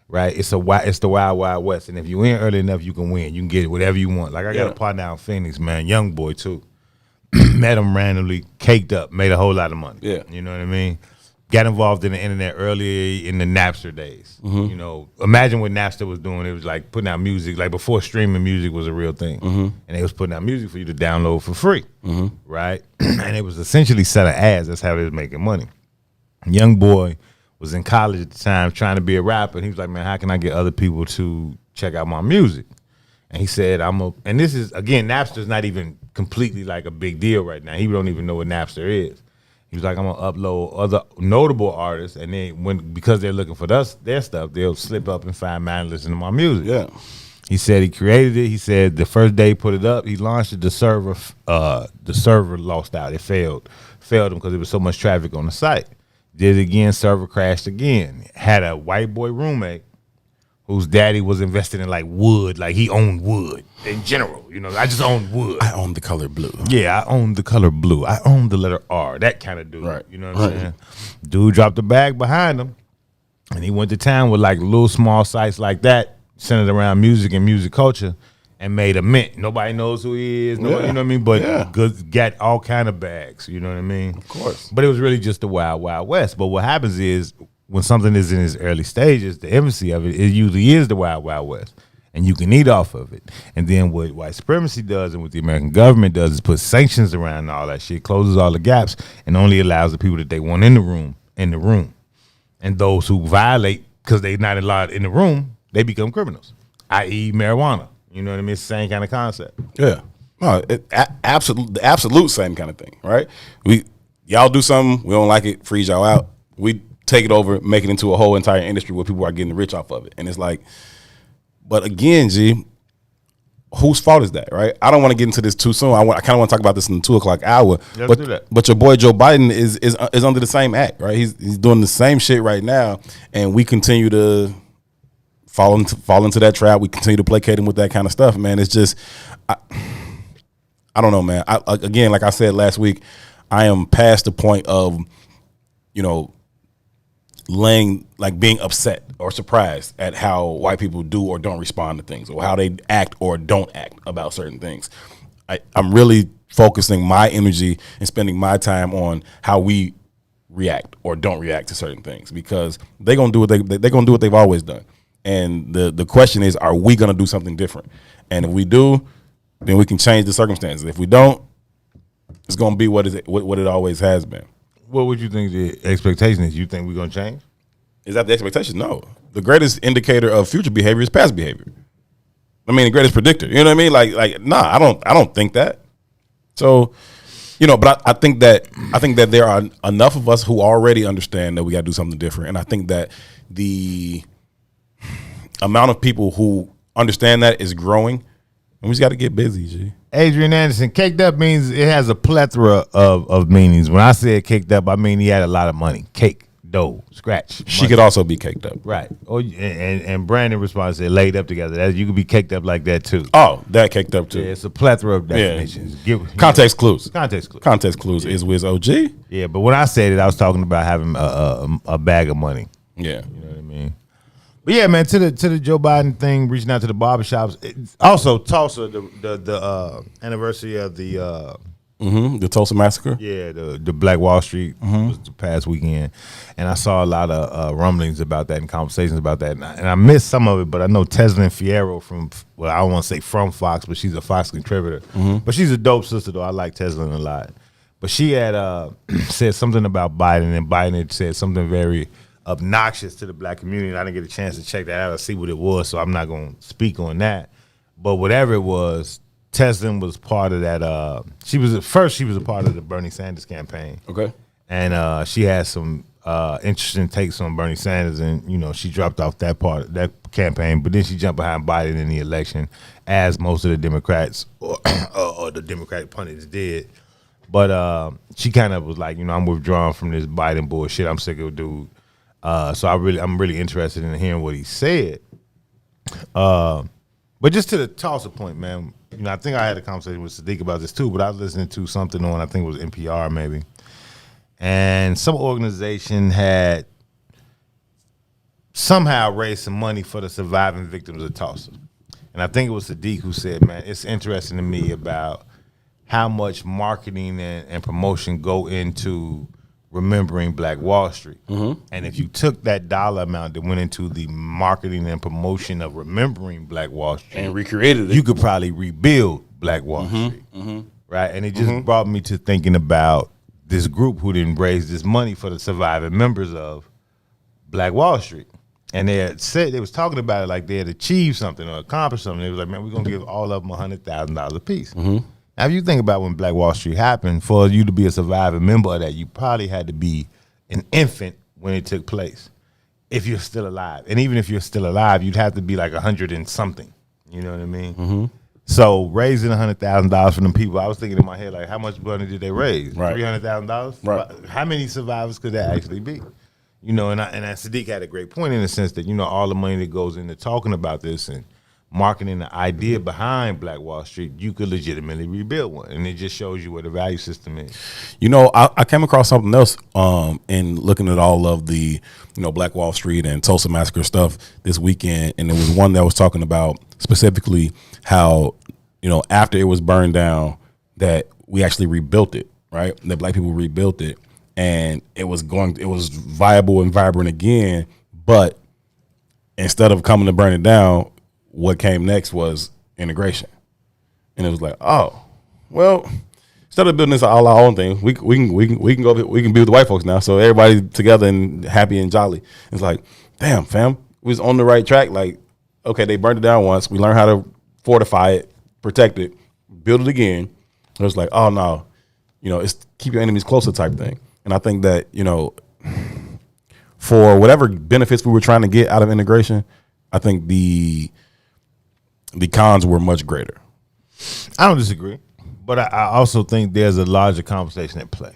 Right, it's the wild, wild west, and if you in early enough, you can win. You can get whatever you want. Like I got a partner out in Phoenix, man, young boy too. Met him randomly, caked up, made a whole lot of money. Yeah, you know what I mean. Got involved in the internet early in the Napster days. Mm-hmm. Imagine what Napster was doing. It was like putting out music, like before streaming music was a real thing, and they was putting out music for you to download for free, right? And it was essentially set of ads. That's how they was making money. Young boy was in college at the time trying to be a rapper, and he was like, man, how can I get other people to check out my music? And he said, and this is, again, Napster's not even completely like a big deal right now. He don't even know what Napster is. He was like, I'm going to upload other notable artists, and then because they're looking for their stuff, they'll slip up and find mine and listen to my music. Yeah. He said he created it. He said the first day he put it up, he launched it, the server lost out. It failed him because there was so much traffic on the site. Did it again, server crashed again. Had a white boy roommate whose daddy was invested in like wood, like he owned wood in general. I just own wood. I own the color blue. Yeah, I own the color blue. I own the letter R, that kind of dude. Right. You know what I'm saying? Dude dropped the bag behind him, and he went to town with like little small sites like that, centered around music and music culture, and made a mint. Nobody knows who he is. Nobody, you know what I mean? But goods got all kind of bags. You know what I mean? Of course. But it was really just the wild, wild west. But what happens is when something is in its early stages, the infancy of it usually is the wild, wild west. And you can eat off of it. And then what white supremacy does and what the American government does is put sanctions around all that shit, closes all the gaps, and only allows the people that they want in the room. And those who violate because they're not allowed in the room, they become criminals, i.e. marijuana. You know what I mean? It's the same kind of concept. Yeah. No, absolute same kind of thing, right? Y'all do something, we don't like it, freeze y'all out. We take it over, make it into a whole entire industry where people are getting rich off of it. And it's like, but again, G, whose fault is that, right? I don't want to get into this too soon. I kind of want to talk about this in the 2:00 hour. Let's do that. But your boy Joe Biden is under the same act, right? He's doing the same shit right now, and we continue to fall into that trap. We continue to placate him with that kind of stuff, man. It's just, I don't know, man. Again, like I said last week, I am past the point of, being upset or surprised at how white people do or don't respond to things, or how they act or don't act about certain things. I'm really focusing my energy and spending my time on how we react or don't react to certain things, because they're gonna do what they're gonna do what they've always done. And the question is, are we going to do something different? And if we do, then we can change the circumstances. If we don't, it's going to be what it always has been. What would you think the expectation is? You think we're going to change? Is that the expectation? No. The greatest indicator of future behavior is past behavior. I mean, the greatest predictor. You know what I mean? Nah, I don't think that. So You know, but I think that there are enough of us who already understand that we got to do something different, and I think that the amount of people who understand that is growing, and we just got to get busy. G. Adrian Anderson, caked up means it has a plethora of meanings. When I say caked up, I mean he had a lot of money. Cake, dough, scratch. She money. could also be caked up, right? Oh, and Brandon responds, said laid up together. That you could be caked up like that too. Oh, that caked up too. Yeah, it's a plethora of definitions. Yeah. Context clues. Context clues. Context clues is Wiz OG. Yeah, but when I said it, I was talking about having a bag of money. Yeah, you know what I mean. But yeah, man, to the Joe Biden thing, reaching out to the barbershops. Also, Tulsa, the anniversary of the Tulsa massacre. Yeah, the Black Wall Street was the past weekend, and I saw a lot of rumblings about that and conversations about that, and I missed some of it. But I know Teslin Fierro I don't want to say from Fox, but she's a Fox contributor. But she's a dope sister though. I like Teslin a lot. But she had said something about Biden, and Biden had said something very obnoxious to the black community, and I didn't get a chance to check that out or see what it was, so I'm not going to speak on that. But whatever it was, Teslin was part of that. She was a part of the Bernie Sanders campaign. Okay, and she had some interesting takes on Bernie Sanders, and you know she dropped off that part of that campaign, but then she jumped behind Biden in the election, as most of the Democrats or the Democratic pundits did. But she kind of was like, you know, I'm withdrawing from this Biden bullshit. I'm sick of the dude. So I'm really interested in hearing what he said. But just to the Tulsa point, man, you know, I think I had a conversation with Sadiq about this too, but I was listening to something on, I think it was NPR maybe, and some organization had somehow raised some money for the surviving victims of Tulsa. And I think it was Sadiq who said, man, it's interesting to me about how much marketing and promotion go into remembering Black Wall Street. And if you took that dollar amount that went into the marketing and promotion of remembering Black Wall Street and recreated it, you could probably rebuild Black Wall Street. Right? And it just brought me to thinking about this group who didn't raise this money for the surviving members of Black Wall Street. And they had said, they was talking about it like they had achieved something or accomplished something. They was like, man, we're going to give all of them $100,000 a piece. Now, if you think about when Black Wall Street happened, for you to be a surviving member of that, you probably had to be an infant when it took place, if you're still alive. And even if you're still alive, you'd have to be like 100 and something. You know what I mean? So raising $100,000 for them people, I was thinking in my head, like, how much money did they raise? Right. $300,000? Right. How many survivors could that actually be? You know, and Sadiq had a great point in the sense that, you know, all the money that goes into talking about this and marketing the idea behind Black Wall Street, you could legitimately rebuild one. And it just shows you what the value system is. You know, I came across something else in looking at all of the, you know, Black Wall Street and Tulsa Massacre stuff this weekend. And there was one that was talking about specifically how, you know, after it was burned down, that we actually rebuilt it, right? That Black people rebuilt it. And it was viable and vibrant again. But instead of coming to burn it down, what came next was integration. And it was like, oh, well, instead of building this all our own thing, we can be with the white folks now. So everybody together and happy and jolly. It's like, damn, fam, we was on the right track. Like, okay, they burned it down once. We learned how to fortify it, protect it, build it again. It was like, oh no, you know, it's keep your enemies closer type thing. And I think that, you know, for whatever benefits we were trying to get out of integration, I think the cons were much greater. I don't disagree, but I also think there's a larger conversation at play.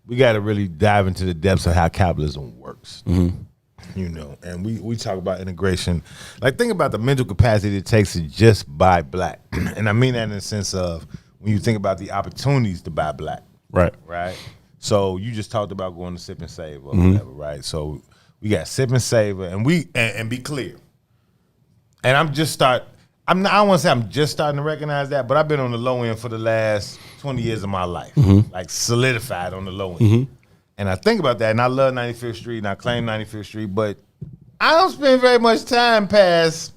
We got to really dive into the depths of how capitalism works. You know, and we talk about integration. Like, think about the mental capacity it takes to just buy black. And I mean that in the sense of when you think about the opportunities to buy black. Right. So you just talked about going to Sip and Save or whatever, right? So we got Sip and Save, and and be clear. And I don't want to say I'm just starting to recognize that, but I've been on the low end for the last 20 years of my life, like solidified on the low end. And I think about that, and I love 95th Street, and I claim 95th Street, but I don't spend very much time past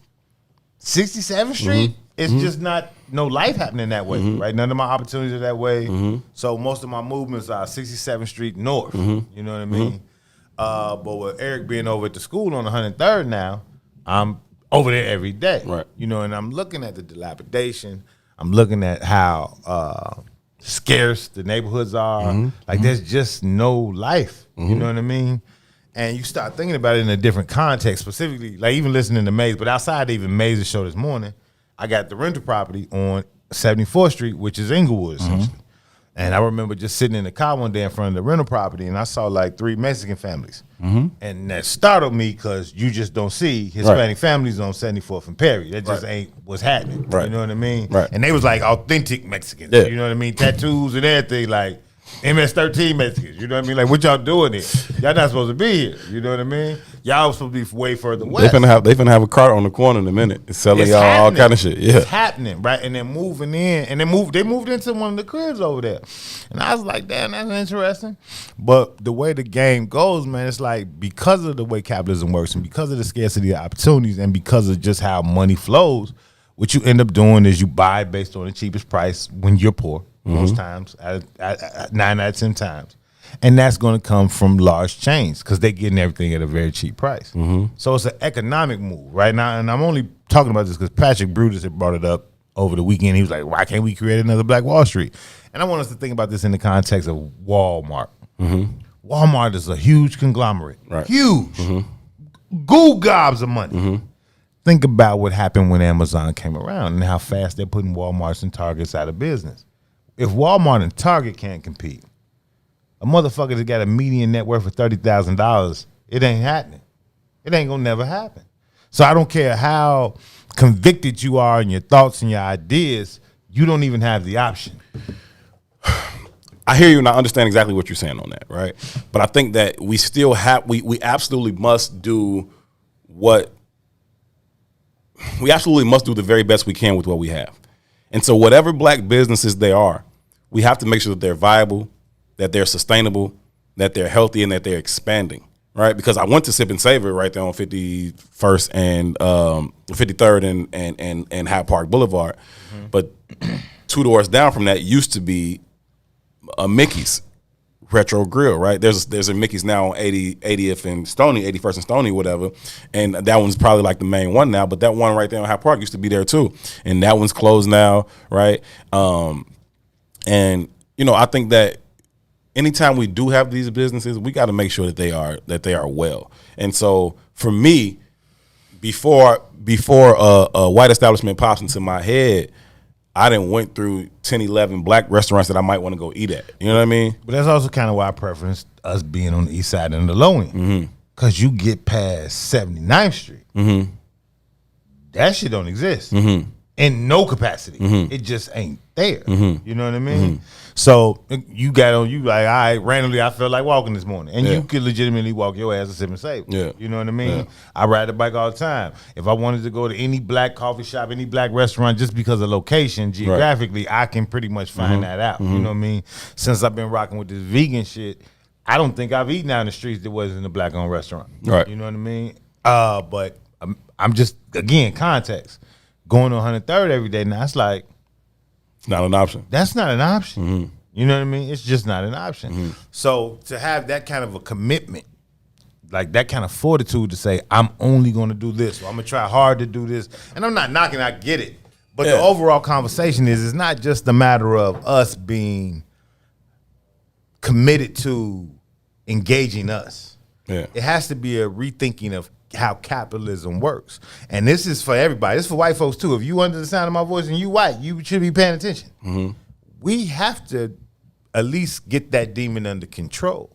67th Street. It's just not no life happening that way, right? None of my opportunities are that way. So most of my movements are 67th Street North. You know what I mean? But with Eric being over at the school on 103rd now, I'm over there every day. Right. You know, and I'm looking at the dilapidation. I'm looking at how scarce the neighborhoods are. Like there's just no life. You know what I mean? And you start thinking about it in a different context, specifically, like even listening to Maze, but outside even Maze's show this morning, I got the rental property on 74th Street, which is Inglewood, essentially. And I remember just sitting in the car one day in front of the rental property, and I saw like 3 Mexican families. And that startled me because you just don't see Hispanic families on 74th and Perry. That just ain't what's happening. You know what I mean? And they was like authentic Mexicans. You know what I mean? Tattoos and everything, like MS-13 Mexicans. You know what I mean? Like, what y'all doing here? Y'all not supposed to be here. You know what I mean? Y'all supposed to be way further west. They finna have a cart on the corner in a minute. It's selling y'all all kind of shit. Yeah. It's happening, right? And they're moving in. And they moved into one of the cribs over there. And I was like, damn, that's interesting. But the way the game goes, man, it's like because of the way capitalism works and because of the scarcity of opportunities and because of just how money flows, what you end up doing is you buy based on the cheapest price when you're poor. Most times, 9 out of 10 times. And that's going to come from large chains because they're getting everything at a very cheap price. So it's an economic move right now. And I'm only talking about this because Patrick Brutus had brought it up over the weekend. He was like, why can't we create another Black Wall Street? And I want us to think about this in the context of Walmart. Walmart is a huge conglomerate. Huge. Goo gobs of money. Think about what happened when Amazon came around and how fast they're putting Walmarts and Targets out of business. If Walmart and Target can't compete, a motherfucker that got a median net worth of $30,000, it ain't happening. It ain't gonna never happen. So I don't care how convicted you are in your thoughts and your ideas, you don't even have the option. I hear you and I understand exactly what you're saying on that, right? But I think that we still have, we absolutely must do the very best we can with what we have. And so whatever Black businesses they are, we have to make sure that they're viable, that they're sustainable, that they're healthy, and that they're expanding, right? Because I went to Sip and Savor right there on 51st and 53rd and Hyde Park Boulevard. But 2 doors down from that used to be a Mickey's Retro Grill, right? There's a Mickey's now on 80th and Stony, 81st and Stony, whatever. And that one's probably like the main one now, but that one right there on Hyde Park used to be there too. And that one's closed now, right? And you know, I think that anytime we do have these businesses, we got to make sure that they are well. And so for me, before a white establishment pops into my head, I done went through 10, 11 Black restaurants that I might want to go eat at. You know what I mean? But that's also kind of why I preference us being on the east side and the low end. Because you get past 79th Street. That shit don't exist. In no capacity. It just ain't there. You know what I mean? So you got on, you like, all right, randomly I felt like walking this morning. And you could legitimately walk your ass to Sip and Save. You know what I mean? I ride the bike all the time. If I wanted to go to any Black coffee shop, any Black restaurant, just because of location, geographically, I can pretty much find that out. You know what I mean? Since I've been rocking with this vegan shit, I don't think I've eaten out in the streets that wasn't a Black-owned restaurant. You know what I mean? But I'm just, again, context. Going to 103rd every day now, it's like, it's not an option. That's not an option. You know what I mean? It's just not an option. So to have that kind of a commitment, like that kind of fortitude to say, I'm only going to do this, or I'm going to try hard to do this. And I'm not knocking, I get it. But the overall conversation is, it's not just a matter of us being committed to engaging us. It has to be a rethinking of how capitalism works. And this is for everybody. This is for white folks too. If you under the sound of my voice and you white, you should be paying attention. We have to at least get that demon under control.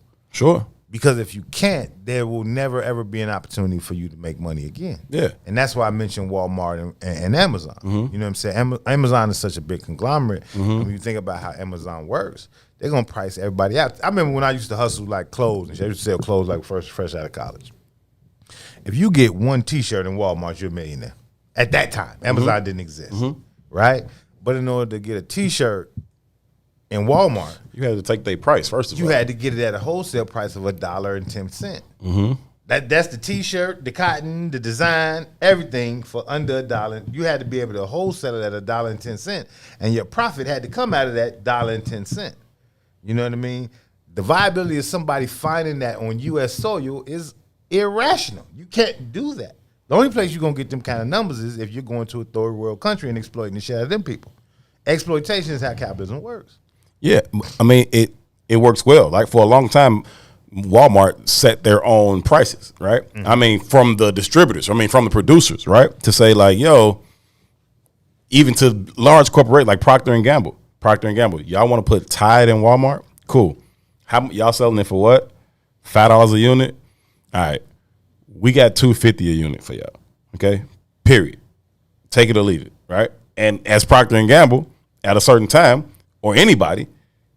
Because if you can't, there will never ever be an opportunity for you to make money again. And that's why I mentioned Walmart and Amazon. You know what I'm saying? Amazon is such a big conglomerate. When you think about how Amazon works, they're gonna price everybody out. I remember when I used to hustle like clothes and shit. I used to sell clothes like fresh out of college. If you get one T-shirt in Walmart, you're a millionaire. At that time, Amazon didn't exist, right? But in order to get a T-shirt in Walmart, you had to take their price first of all. You had to get it at a whole-sale price of $1.10. That's the T-shirt, the cotton, the design, everything for under $1. You had to be able to wholesale it at $1.10, and your profit had to come out of that $1.10. You know what I mean? The viability of somebody finding that on U.S. soil is irrational. You can't do that. The only place you're going to get them kind of numbers is if you're going to a third world country and exploiting the shit out of them people. Exploitation is how capitalism works. Yeah, I mean it works well. Like for a long time, Walmart set their own prices, right? Mm-hmm. I mean, from the distributors, I mean, from the producers, right? To say like, yo, even to large corporate like Procter and Gamble, y'all want to put Tide in Walmart? Cool. How y'all selling it for what? $5 a unit? All right, we got $2.50 a unit for y'all. Okay, period. Take it or leave it, right? And as Procter and Gamble, at a certain time, or anybody,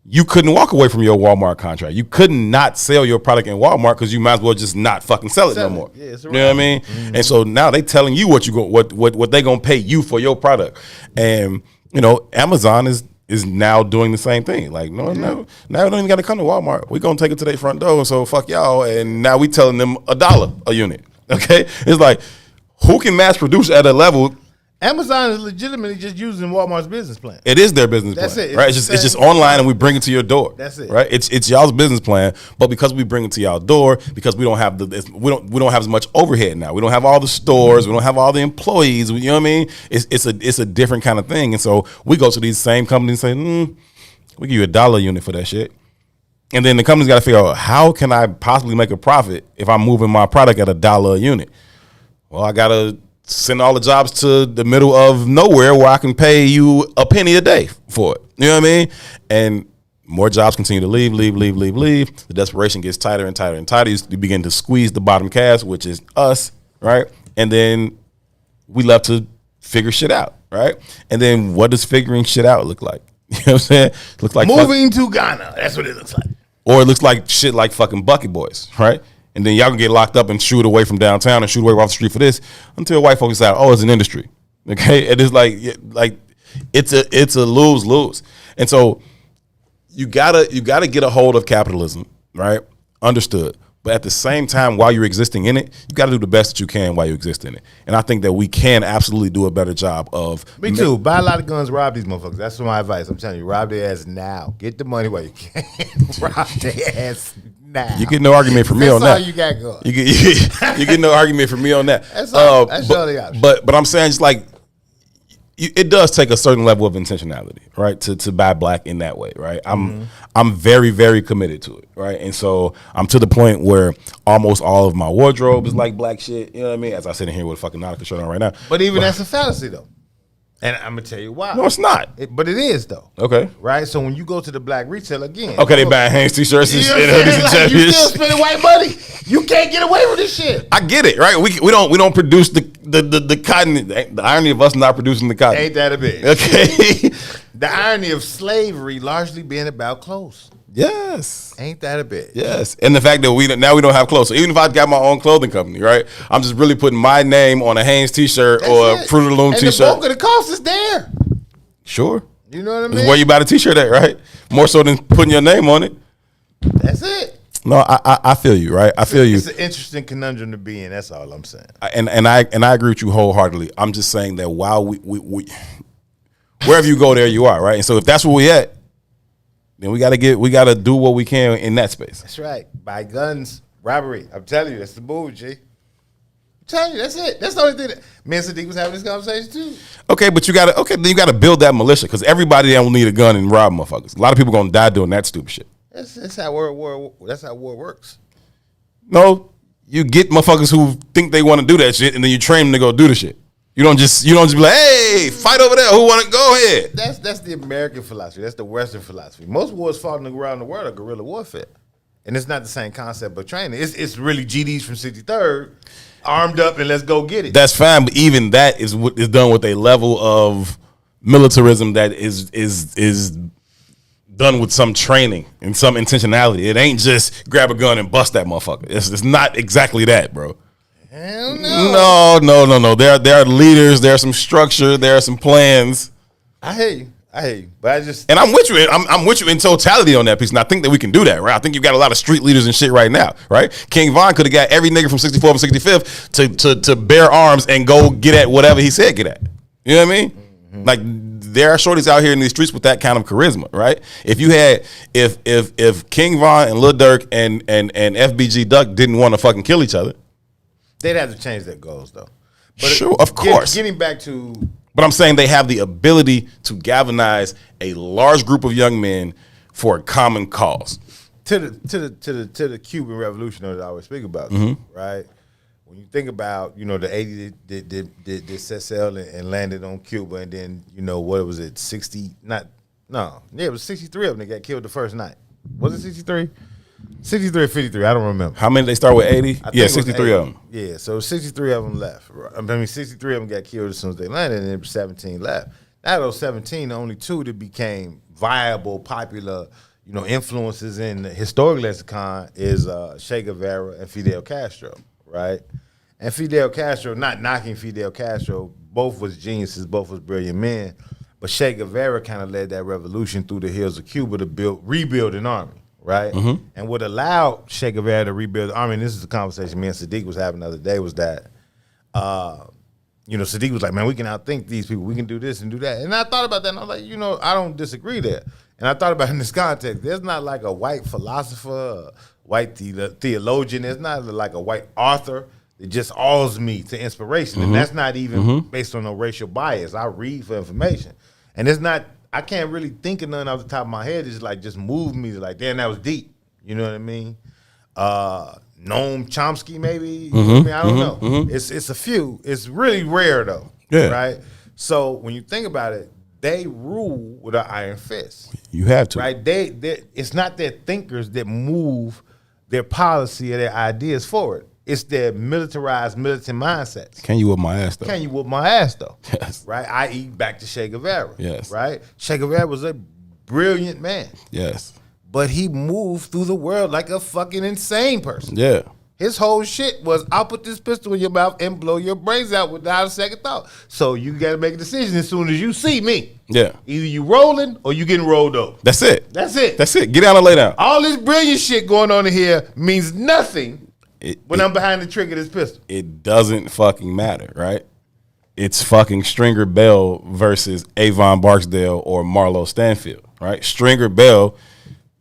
you couldn't walk away from your Walmart contract. You couldn't not sell your product in Walmart because you might as well just not fucking sell it no more. Yeah, it's you know what I mean? Mm-hmm. And so now they telling you what you go, what they gonna pay you for your product. And you know, Amazon is now doing the same thing. Like, now we don't even got to come to Walmart. We gonna take it to their front door. So fuck y'all. And now we telling them $1 a unit. Okay, it's like who can mass produce at a level. Amazon is legitimately just using Walmart's business plan. It is their business plan. That's it. Right? It's just online and we bring it to your door. That's it. Right? It's y'all's business plan, but because we bring it to y'all door, because we don't have we don't have as much overhead now. We don't have all the stores, we don't have all the employees, you know what I mean? It's a different kind of thing. And so we go to these same companies and say, we give you $1 a unit for that shit. And then the company's got to figure out, how can I possibly make a profit if I'm moving my product at $1 a unit? Well, I got to send all the jobs to the middle of nowhere where I can pay you a penny a day for it. You know what I mean? And more jobs continue to leave. The desperation gets tighter and tighter and tighter. You begin to squeeze the bottom caste, which is us, right? And then we love to figure shit out, right? And then what does figuring shit out look like? You know what I'm saying? It looks like moving to Ghana. That's what it looks like. Or it looks like shit like fucking Bucket Boys, right? And then y'all can get locked up and shoot away from downtown and shoot away off the street for this until white folks decide, oh, it's an industry. Okay? It is like it's a lose-lose. And so you gotta get a hold of capitalism, right? Understood. But at the same time, while you're existing in it, you got to do the best that you can while you exist in it. And I think that we can absolutely do a better job of. Me too. Buy a lot of guns, rob these motherfuckers. That's my advice. I'm telling you, rob their ass now. Get the money while you can. Rob their ass now. You get no argument from me on that. That's all you got going. You get no argument from me on that. That's all. That's all they got. But I'm saying, just like, it does take a certain level of intentionality, right, to buy black in that way, right? I'm very, very committed to it, right? And so I'm to the point where almost all of my wardrobe is like black shit, you know what I mean? As I sit in here with a fucking Nautica shirt on right now. But even that's a fallacy, though. And I'm going to tell you why. No, it's not. But it is, though. Okay. Right? So when you go to the black retailer again. Okay, they buying Hanes t-shirts and hoodies and champions. You still spending white money. You can't get away with this shit. I get it, right? We don't produce the cotton. The irony of us not producing the cotton. Ain't that a bitch? Okay. The irony of slavery largely being about clothes. Yes. Ain't that a bitch? Yes. And the fact that we don't have clothes. So even if I got my own clothing company, right, I'm just really putting my name on a Hanes t-shirt or a Fruit of the Loom t-shirt. And the bulk of the cost is there. Sure. You know what I mean? It's where you buy the t-shirt at, right? More so than putting your name on it. That's it. No, I feel you, right? I feel you. It's an interesting conundrum to be in. That's all I'm saying. And I agree with you wholeheartedly. I'm just saying that while we wherever you go, there you are, right? And so if that's where we at, then we gotta do what we can in that space. That's right. Buy guns, robbery. I'm telling you, that's the move, G. I'm telling you, that's it. That's the only thing that me and Sadiq was having this conversation too. Okay, but then you gotta build that militia because everybody don't need a gun and rob motherfuckers. A lot of people gonna die doing that stupid shit. That's how war works. No, you get motherfuckers who think they want to do that shit, and then you train them to go do the shit. You don't just be like, hey, fight over there. Who want to go ahead? That's the American philosophy. That's the Western philosophy. Most wars fought around the world are guerrilla warfare, and it's not the same concept but training. It's really GDs from 63rd, armed up and let's go get it. That's fine, but even that is done with a level of militarism that is done with some training and some intentionality. It ain't just grab a gun and bust that motherfucker. It's not exactly that, bro. Hell no. No. There are leaders. There's some structure. There are some plans. I hear you. But and I'm with you. I'm with you in totality on that piece. And I think that we can do that, right? I think you've got a lot of street leaders and shit right now, right? King Von could have got every nigga from 64th and 65th to bear arms and go get at whatever he said get at. You know what I mean? Mm-hmm. Like there are shorties out here in these streets with that kind of charisma, right? If you had if King Von and Lil Durk and FBG Duck didn't want to fucking kill each other, they'd have to change their goals, though. But sure, of course. Getting back to... But I'm saying they have the ability to galvanize a large group of young men for a common cause. To the Cuban Revolution that I always speak about, right? When you think about, the 80 that set sail and landed on Cuba, and then, what was it, 60, it was 63 of them that got killed the first night. Was it 63? 63 or 53, I don't remember. How many they start with 80? Yeah, 63 of them. Yeah, so 63 of them left. I mean, 63 of them got killed as soon as they landed, and then 17 left. Out of those 17, only 2 that became viable, popular, influences in the historic lexicon is Che Guevara and Fidel Castro, right? And Fidel Castro, not knocking Fidel Castro, both was geniuses, both was brilliant men, but Che Guevara kind of led that revolution through the hills of Cuba to rebuild an army, right? And what allowed Che Guevara to rebuild the army, and this is a conversation me and Sadiq was having the other day, was that, Sadiq was like, man, we can outthink these people. We can do this and do that. And I thought about that, and I was like, I don't disagree there. And I thought about it in this context. There's not like a white philosopher, a white theologian. There's not like a white author that just awes me to inspiration. And that's not even based on no racial bias. I read for information. And it's not, I can't really think of none off the top of my head. It's like just moved me to like, damn, that was deep. You know what I mean? Noam Chomsky, maybe. You know what I mean? I don't know. It's a few. It's really rare though. Yeah. Right? So when you think about it, they rule with an iron fist. You have to. Right? It's not their thinkers that move their policy or their ideas forward. It's their militarized militant mindsets. Can you whoop my ass though? Can you whoop my ass though? Yes. Right? I.e. back to Che Guevara. Yes. Right? Che Guevara was a brilliant man. Yes. But he moved through the world like a fucking insane person. Yeah. His whole shit was, I'll put this pistol in your mouth and blow your brains out without a second thought. So you got to make a decision as soon as you see me. Yeah. Either you rolling or you getting rolled over. That's it. That's it. That's it. Get down and lay down. All this brilliant shit going on in here means nothing when I'm behind the trigger of this pistol. It doesn't fucking matter, right? It's fucking Stringer Bell versus Avon Barksdale or Marlo Stanfield, right? Stringer Bell,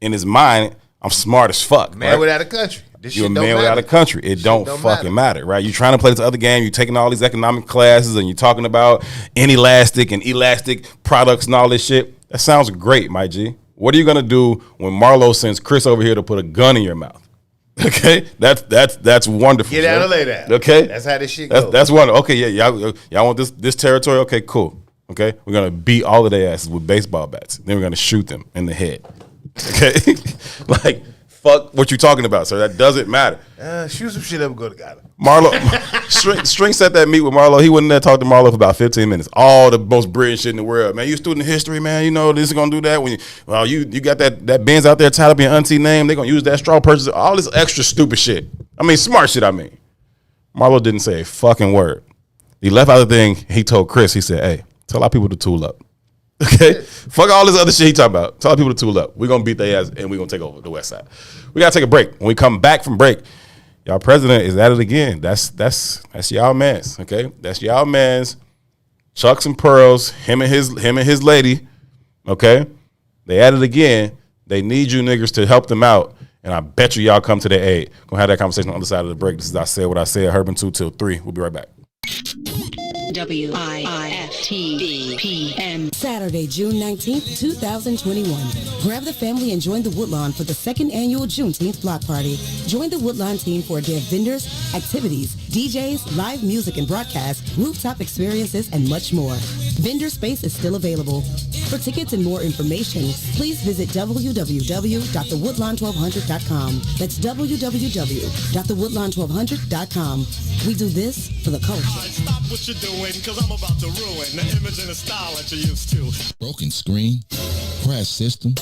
in his mind, I'm smart as fuck. Man right? without a country. This You're a shit don't man matter. without a country. It don't fucking matter, right? You're trying to play this other game. You're taking all these economic classes and you're talking about inelastic and elastic products and all this shit. That sounds great, my G. What are you gonna do when Marlo sends Chris over here to put a gun in your mouth? Okay, that's wonderful. Get out and lay that. Okay, that's how this shit goes. That's wonderful. Okay, yeah, y'all want this territory? Okay, cool. Okay, we're gonna beat all of their asses with baseball bats. Then we're gonna shoot them in the head. Okay, like. Fuck what you talking about, sir. That doesn't matter. Shoot some shit up and go together. Marlo, String set that meet with Marlo. He went in there talk to Marlo for about 15 minutes. All the most brilliant shit in the world. Man, you a student of history, man. You know this is gonna do that. When you got that Benz out there tied up in your auntie name, they gonna use that straw purchase. All this extra stupid shit. I mean, smart shit, I mean. Marlo didn't say a fucking word. He left out the thing. He told Chris, he said, hey, tell our people to tool up. Okay, fuck all this other shit he talking about. Tell people to tool up. We're gonna beat their ass and we're gonna take over the West Side. We gotta take a break. When we come back from break, y'all president is at it again. That's y'all man's. Okay, that's y'all man's. Chucks and pearls. Him and his lady. Okay, they at it again. They need you niggas to help them out, and I bet you y'all come to their aid. Gonna have that conversation on the other side of the break. This is I Said What I Said. Herb and 2 till 3. We'll be right back. WIFTDPM. Saturday, June 19th, 2021. Grab the family and join the Woodlawn for the second annual Juneteenth block party. Join the Woodlawn team for a day of vendors, activities, DJs, live music and broadcasts, rooftop experiences, and much more. Vendor space is still available. For tickets and more information, please visit www.thewoodlawn1200.com. That's www.thewoodlawn1200.com. We do this for the culture. Stop what you're doing, cause I'm about to ruin the image and the style that you're used to. Broken screen? Crash system?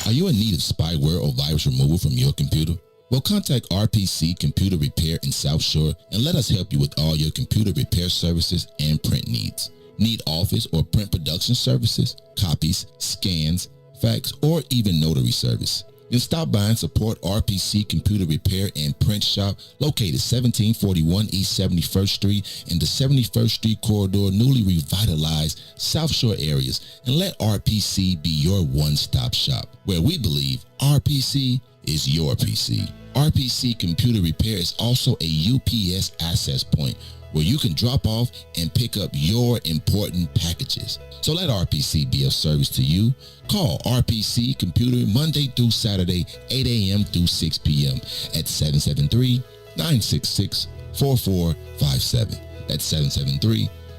Are you in need of spyware or virus removal from your computer? Well, contact RPC Computer Repair in South Shore and let us help you with all your computer repair services and print needs. Need office or print production services, copies, scans, fax, or even notary service? Then stop by and support RPC Computer Repair and Print Shop located 1741 East 71st Street in the 71st Street corridor, newly revitalized South Shore areas, and let RPC be your one-stop shop, where we believe RPC is your PC. RPC Computer Repair is also a UPS access point where you can drop off and pick up your important packages. So let RPC be of service to you. Call RPC Computer Monday through Saturday, 8 a.m. through 6 p.m. at 773-966-4457. That's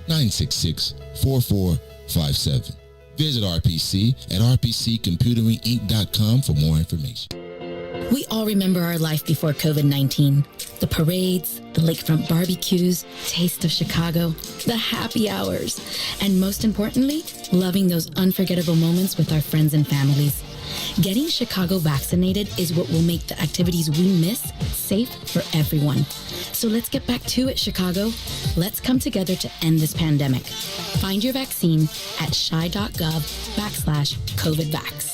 773-966-4457. Visit RPC at rpccomputeringinc.com for more information. We all remember our life before COVID-19. The parades, the lakefront barbecues, taste of Chicago, the happy hours, and most importantly, loving those unforgettable moments with our friends and families. Getting Chicago vaccinated is what will make the activities we miss safe for everyone. So let's get back to it, Chicago. Let's come together to end this pandemic. Find your vaccine at chi.gov/COVIDvax.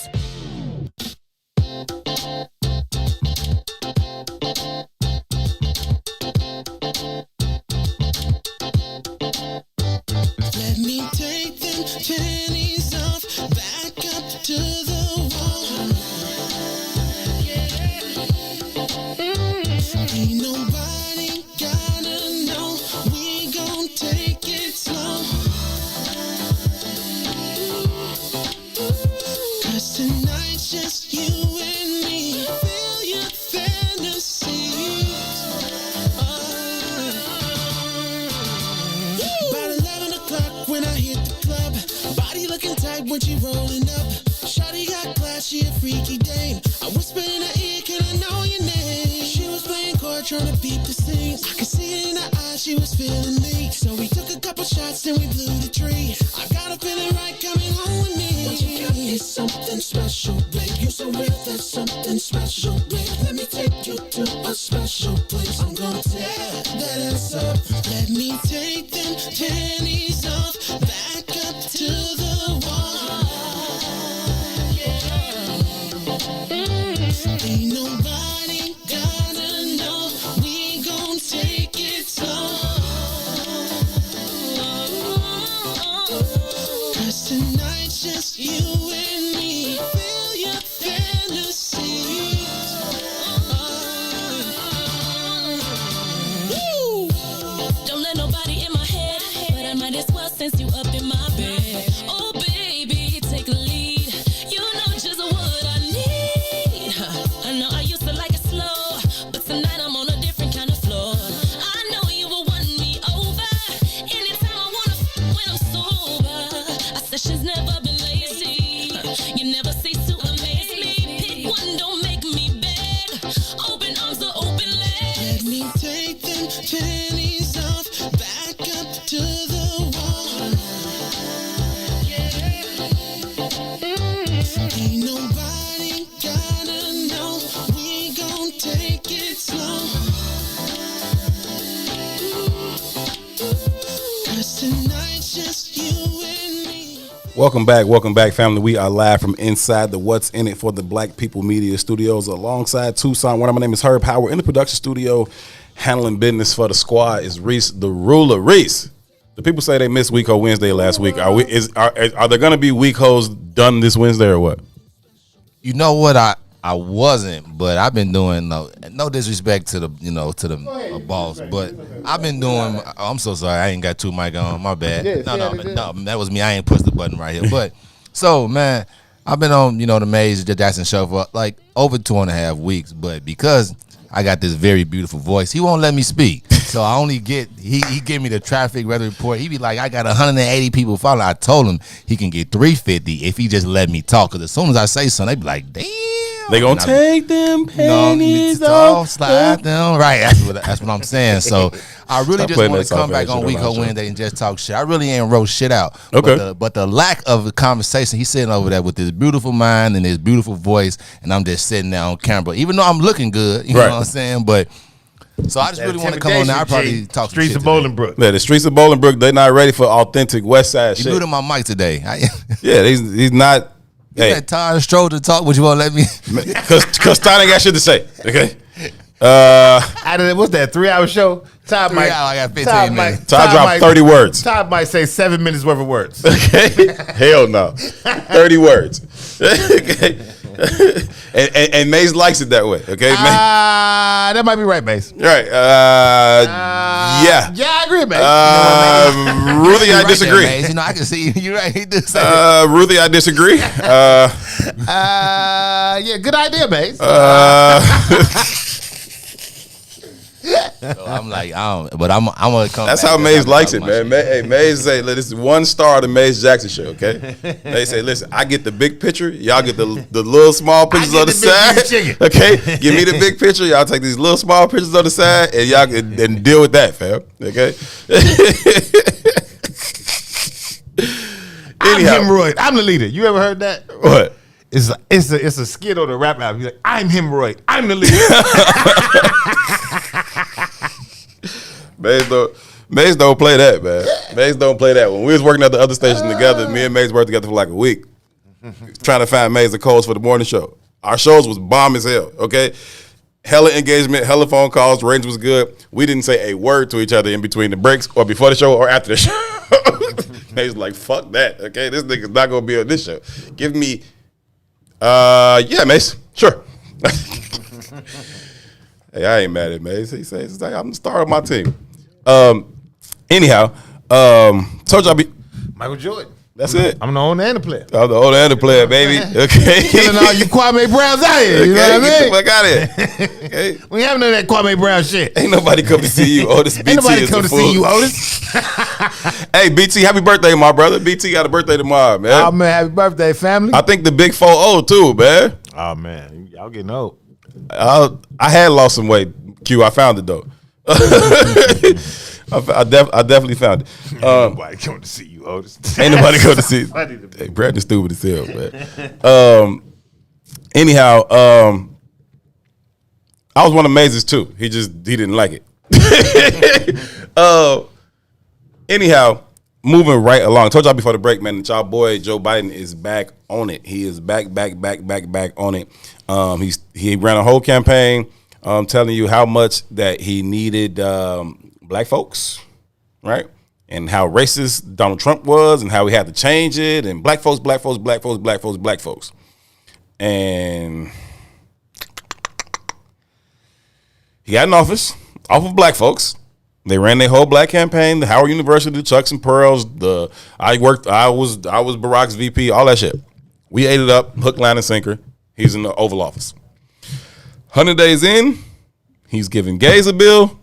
Let me take them panties off, back up to the wall. Ain't nobody gotta know, we gon' take it slow. 'Cause tonight's just you and me, feel your fantasies. About 11 o'clock when I hit the club, body looking tight when she rolling up. Shawty got class, she a freaky dame. I whispered in her ear, can I know your name? She was playing chord, trying to beat the scenes. I could see it in her eyes, she was feeling me. So we took a couple shots, then we blew the tree. I got a feeling right coming home with me. But you got me something special, babe. You so real, there's something special, babe. Let me take you to a special place. I'm gonna tear that ass up. Let me take them panties off, back up to the wall. Ain't nobody gotta know, we gon' take it slow. 'Cause tonight's just you and me, feel your fantasies. Woo! Don't let nobody in my head, but I might as well since you up in my bed. Oh baby, take a lead. You know just what I need. I know I used to like it slow, but tonight I'm on a different kind of floor. I know you will want me over anytime I wanna when I'm sober. Our sessions never been lazy. You never cease to amaze me. Pick one, don't make me beg. Open arms or open legs. Let me take them panties off, back up to the wall. Ain't nobody gotta know, we gon' take it slow. 'Cause tonight's just you and me. Welcome back, family. We are live from inside the What's In It for the Black People Media Studios alongside Toussaint Werner. My name is Herb Howard. In the production studio, handling business for the squad is Reese, the ruler. Reese, the people say they missed Week Ho Wednesday last week. Are there going to be Week Ho's done this Wednesday or what? You know what? I wasn't, but I've been doing no disrespect to the boss, but I've been doing. I'm so sorry, I ain't got two mic on. My bad. No, that was me. I ain't pushed the button right here. But so man, I've been on the Maze Jackson show for like over 2.5 weeks, but because I got this very beautiful voice, he won't let me speak. So I only get he gave me the traffic weather report. He be like, I got 180 people following. I told him he can get 350 if he just let me talk. Cause as soon as I say something, they be like, damn. They gonna take them panties off, slide them. Right, that's what I'm saying. So I really just want to come back on Week Ho Wednesday and just talk shit. I really ain't wrote shit out. Okay. But the lack of the conversation, he's sitting over there with his beautiful mind and his beautiful voice, and I'm just sitting there on camera. Even though I'm looking good, you know what I'm saying? But so I just really want to come on now. I probably talk Streets of Bolingbrook. Yeah, the streets of Bolingbrook, they're not ready for authentic West Side shit. You muted my mic today. Yeah, he's not. You got tired of Stroll to talk, but you won't let me. Because Todd ain't got shit to say. Okay. What's that 3-hour show? Todd might. I got 15 minutes. Todd dropped 30 words. Todd might say 7 minutes worth of words. Okay. Hell no. 30 words. Okay. and Maze likes it that way. Okay, that might be right, Maze. Right. Yeah. Yeah, I agree, Maze. Ruthie, I disagree. There, you know, I can see you right. He do say Ruthie, I disagree. Yeah, good idea, Maze. So I'm like, I don't, but I'm gonna come. That's how Maze likes it, man. Hey, Maze say, this is one star of the Maze Jackson show, okay? They say, listen, I get the big picture, y'all get the little small pictures on the side, okay? Give me the big picture, y'all take these little small pictures on the side, and y'all and deal with that, fam, okay? Anyhow, I'm hemorrhoid. I'm the leader. You ever heard that? What? It's a skit on the rap album. He's like, I'm hemorrhoid. I'm the leader. Maze don't play that, man. Maze don't play that. When we was working at the other station together, me and Maze worked together for like a week, trying to find Maze the codes for the morning show. Our shows was bomb as hell, okay? Hella engagement, hella phone calls, range was good. We didn't say a word to each other in between the breaks or before the show or after the show. Maze was like, fuck that, okay? This nigga's not gonna be on this show. Give me, yeah, Maze, sure. Hey, I ain't mad at Maze. He says, I'm the star of my team. Anyhow, told y'all Michael Jordan. That's it. I'm the owner and the player. I'm the owner and the player, baby. Okay. Killing all you Kwame Browns out here. You know what I mean? Get the fuck out of here. Okay. We ain't having none of that Kwame Brown shit. Ain't nobody come to see you, Otis. BT Ain't nobody is come to fool. see you, Otis. Hey, BT, happy birthday, my brother. BT got a birthday tomorrow, man. Oh, man, happy birthday, family. I think the big 4-0 too, man. Oh, man, y'all getting old. I had lost some weight, Q. I found it, though. I definitely found it. Ain't nobody coming to see you, Otis. Ain't nobody coming to see you. Hey, Brandon's stupid as hell, man. Anyhow, I was one of Maze's too. He didn't like it. Anyhow, moving right along. I told y'all before the break, man, that y'all boy Joe Biden is back on it. He is back on it. He ran a whole campaign telling you how much that he needed black folks, right? And how racist Donald Trump was and how he had to change it, and black folks. And he got in office off of black folks. They ran their whole black campaign, the Howard University, the Chucks and Pearls, I was Barack's VP, all that shit. We ate it up, hook, line, and sinker. He's in the Oval Office. 100 days in, he's giving gays a bill.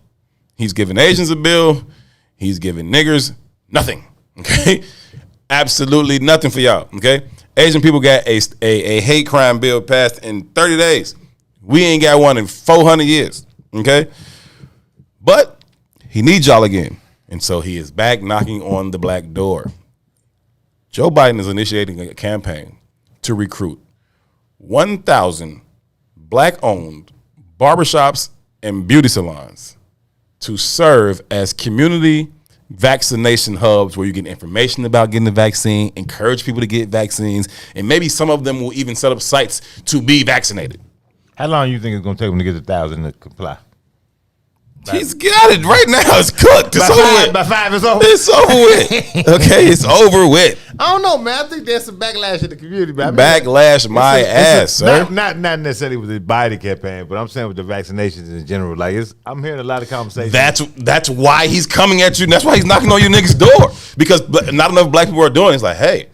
He's giving Asians a bill. He's giving niggers nothing. Okay? Absolutely nothing for y'all. Okay? Asian people got a hate crime bill passed in 30 days. We ain't got one in 400 years. Okay? But he needs y'all again. And so he is back knocking on the black door. Joe Biden is initiating a campaign to recruit 1,000 black-owned barbershops and beauty salons to serve as community vaccination hubs where you get information about getting the vaccine, encourage people to get vaccines, and maybe some of them will even set up sites to be vaccinated. How long do you think it's going to take him to get 1,000 to comply? He's got it right now. It's cooked. It's over with. By 5, it's over. It's over with. Okay, it's over with. I don't know, man. I think there's some backlash in the community, man. Backlash my ass, sir. Not necessarily with the Biden campaign, but I'm saying with the vaccinations in general. Like, I'm hearing a lot of conversations. That's why he's coming at you. And that's why he's knocking on your niggas' door, because not enough black people are doing it. It's like, hey,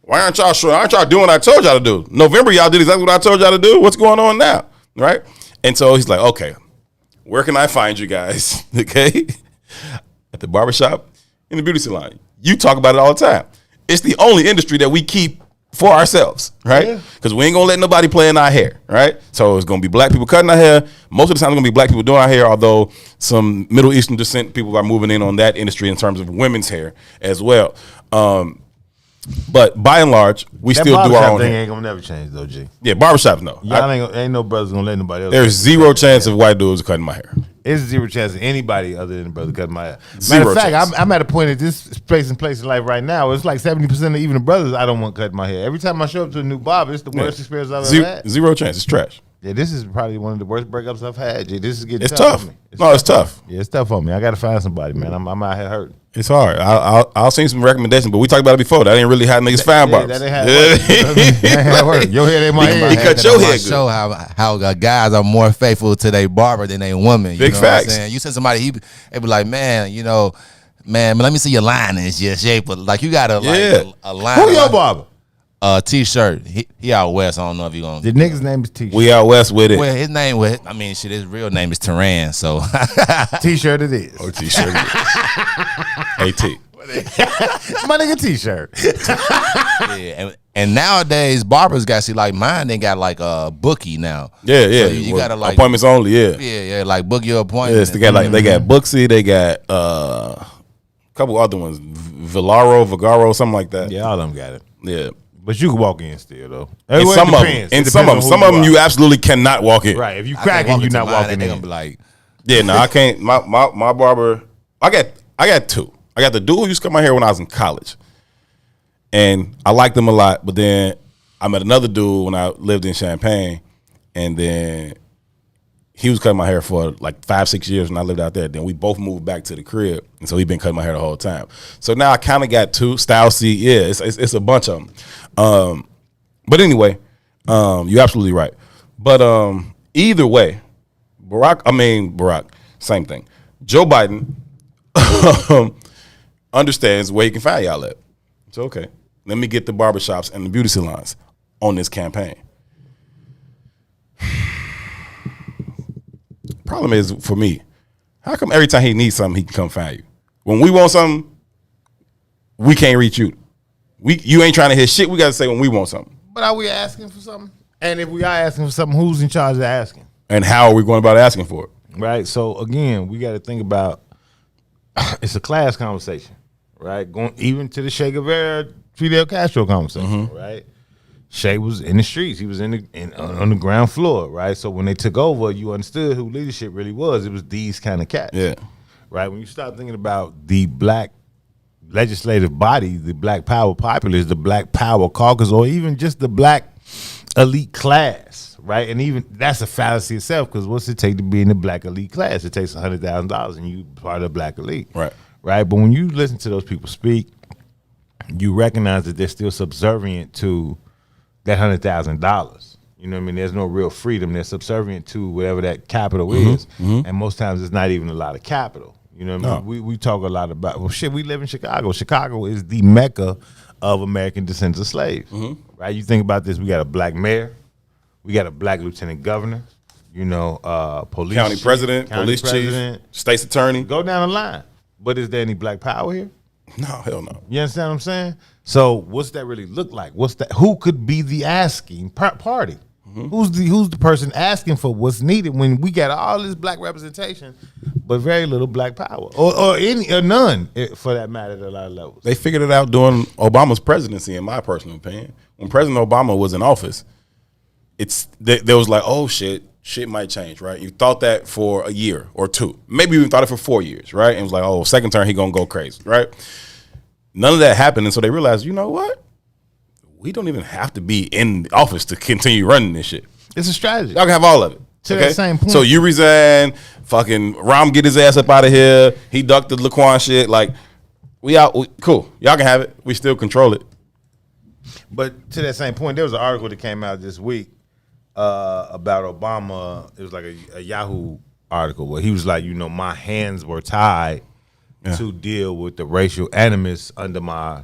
why aren't y'all sure? Aren't y'all doing what I told y'all to do? November, y'all did exactly what I told y'all to do. What's going on now, right? And so he's like, okay, where can I find you guys? Okay, at the barbershop, in the beauty salon. You talk about it all the time. It's the only industry that we keep for ourselves, right? Because we ain't gonna let nobody play in our hair, right? So it's gonna be black people cutting our hair. Most of the time, it's gonna be black people doing our hair. Although some Middle Eastern descent people are moving in on that industry in terms of women's hair as well. But by and large, we still do our own thing. hair. Ain't gonna never change though, G. Yeah, barbershops, no. Y'all ain't no brothers gonna let nobody else. There's zero chance of white dudes cutting my hair. It's zero chance of anybody other than a brother cutting my hair. Zero Matter of fact, chance. I'm at a point at this place in life right now. It's like 70% of even the brothers I don't want cutting my hair. Every time I show up to a new barber, it's the worst experience I've ever had. Zero chance. It's trash. Yeah, this is probably one of the worst breakups I've had, G. This is getting It's tough. tough. For me. It's tough. Yeah, it's tough on me. I got to find somebody, man. I'm out here hurting. It's hard. I'll send some recommendations, but we talked about it before. That ain't really how niggas find barbers. That ain't how it work. Your head ain't my head. He cut your head. Show how guys are more faithful to their barber than their woman. Big know facts. What I'm saying? You send somebody, they be like, man, man, let me see your line in your shape. But like, you got a line. Who your barber? T-shirt. He out west. I don't know if you gonna. The nigga's name is T-shirt. We out west with it. Well, his name was. I mean, shit. His real name is Teran. So T-shirt it is. Or T-shirt. AT. My nigga T-shirt. Yeah, and nowadays barbers got like mine. They got like a bookie now. Yeah. So you gotta like appointments only. Yeah. Like book your appointment. Yes, they got they got Booksy. They got a couple other ones, Vigaro, something like that. Yeah, all of them got it. Yeah. But you can walk in still though. And some of them you absolutely cannot walk in. Right. If you cracking, you're not walking in. They gonna be like, yeah, no, I can't. My barber, I got two. I got the dude who used to cut my hair when I was in college, and I liked him a lot. But then I met another dude when I lived in Champaign, and then he was cutting my hair for like 5-6 years when I lived out there. Then we both moved back to the crib, and so he been cutting my hair the whole time. So now I kind of got two. Style C, yeah, it's a bunch of them. But anyway, you're absolutely right. But either way, Barack, same thing. Joe Biden understands where he can find y'all at. So okay, let me get the barbershops and the beauty salons on this campaign. Problem is for me, how come every time he needs something, he can come find you? When we want something, we can't reach you. You ain't trying to hit shit. We got to say when we want something. But are we asking for something? And if we are asking for something, who's in charge of asking? And how are we going about asking for it? Right. So again, we got to think about it's a class conversation, right? Going even to the Che Guevara, Fidel Castro conversation, right? Che was in the streets. He was on the ground floor, right? So when they took over, you understood who leadership really was. It was these kind of cats. Yeah. Right? When you start thinking about the black legislative body, the black power populace, the black power caucus, or even just the black elite class, right? And even that's a fallacy itself, because what's it take to be in the black elite class? It takes $100,000 and you part of the black elite. Right. Right? But when you listen to those people speak, you recognize that they're still subservient to that $100,000. You know what I mean? There's no real freedom. They're subservient to whatever that capital is. And most times it's not even a lot of capital. You know what I mean? We talk a lot about, we live in Chicago. Chicago is the mecca of American descendants of slaves. Right? You think about this, we got a black mayor, we got a black lieutenant governor, police County chief, president, county police president, chief, state's attorney. Go down the line. But is there any black power here? No, hell no. You understand what I'm saying? So what's that really look like? Who could be the asking party? Who's the person asking for what's needed when we got all this black representation, but very little black power, or none for that matter at a lot of levels? They figured it out during Obama's presidency, in my personal opinion. When President Obama was in office, there was like, oh shit might change, right? You thought that for a year or two, maybe you even thought it for 4 years, right? And it was like, oh, second term he gonna go crazy, right? None of that happened, and so they realized, you know what? We don't even have to be in the office to continue running this shit. It's a strategy. Y'all can have all of it. To that same point. So you resign, fucking Rahm get his ass up out of here. He ducked the Laquan shit. Like, cool. Y'all can have it. We still control it. But to that same point, there was an article that came out this week about Obama. It was like a Yahoo article where he was like, my hands were tied to deal with the racial animus under my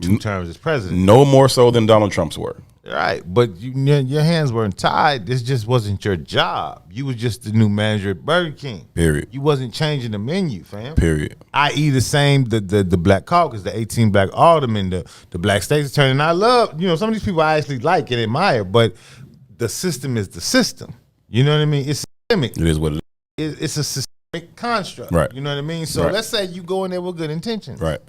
2 terms as president. No more so than Donald Trump's were. Right, but your hands weren't tied. This just wasn't your job. You was just the new manager at Burger King. Period. You wasn't changing the menu, fam. Period. I.e. the same, the black caucus, the 18 black aldermen, the black state's attorney. And I love, some of these people I actually like and admire, but the system is the system. You know what I mean? It's systemic. It is what it is. It's a systemic construct. Right. You know what I mean? So let's say you go in there with good intentions. Right.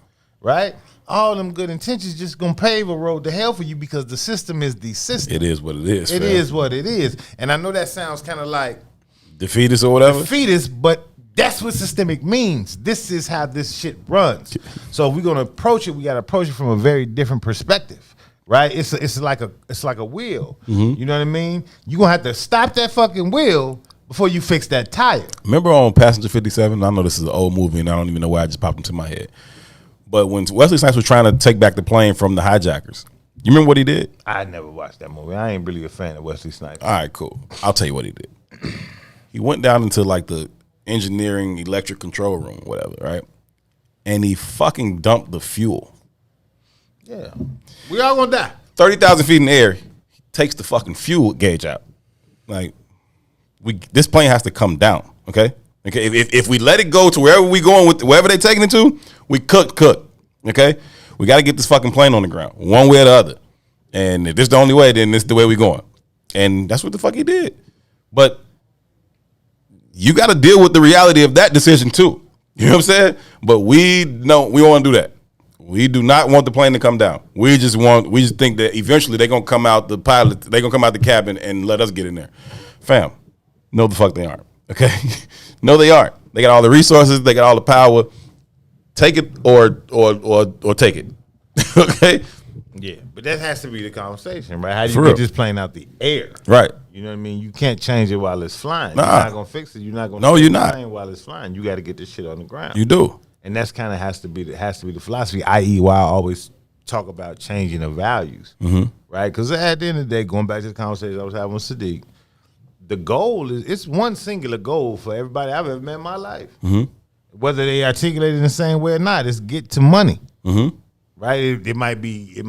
Right? All them good intentions just gonna pave a road to hell for you because the system is the system. It is what it is. It is what it is. And I know that sounds kind of like defeatist or whatever. Defeatist, but that's what systemic means. This is how this shit runs. So if we're gonna approach it, we gotta approach it from a very different perspective. Right? It's like a wheel. You know what I mean? You're gonna have to stop that fucking wheel before you fix that tire. Remember on Passenger 57? I know this is an old movie and I don't even know why it just popped into my head. But when Wesley Snipes was trying to take back the plane from the hijackers, you remember what he did? I never watched that movie. I ain't really a fan of Wesley Snipes. All right, cool. I'll tell you what he did. He went down into like the engineering electric control room, whatever, right? And he fucking dumped the fuel. Yeah. We all gonna die. 30,000 feet in the air. He takes the fucking fuel gauge out. Like, this plane has to come down, okay? Okay, if we let it go to wherever we going with wherever they taking it to, we cook. Okay, we got to get this fucking plane on the ground one way or the other. And if this is the only way, then this is the way we going. And that's what the fuck he did. But you got to deal with the reality of that decision too. You know what I'm saying? But we don't want to do that. We do not want the plane to come down. We just think that eventually they're gonna come out the pilot. They're gonna come out the cabin and let us get in there. Fam, no, the fuck they aren't. Okay. No, they aren't. They got all the resources. They got all the power. Take it or take it. Okay. Yeah, but that has to be the conversation, right? How do For you real. get this plane out the air? Right. You know what I mean? You can't change it while it's flying. Nah. You're not gonna fix it. You're not gonna. No, fix you're the not. plane while it's flying. You got to get this shit on the ground. You do. And that's kind of has to be the philosophy. I.e., why I always talk about changing the values, right? Because at the end of the day, going back to the conversation I was having with Sadiq, the goal it's one singular goal for everybody I've ever met in my life. Whether they articulate it in the same way or not, it's get to money. Right? It might be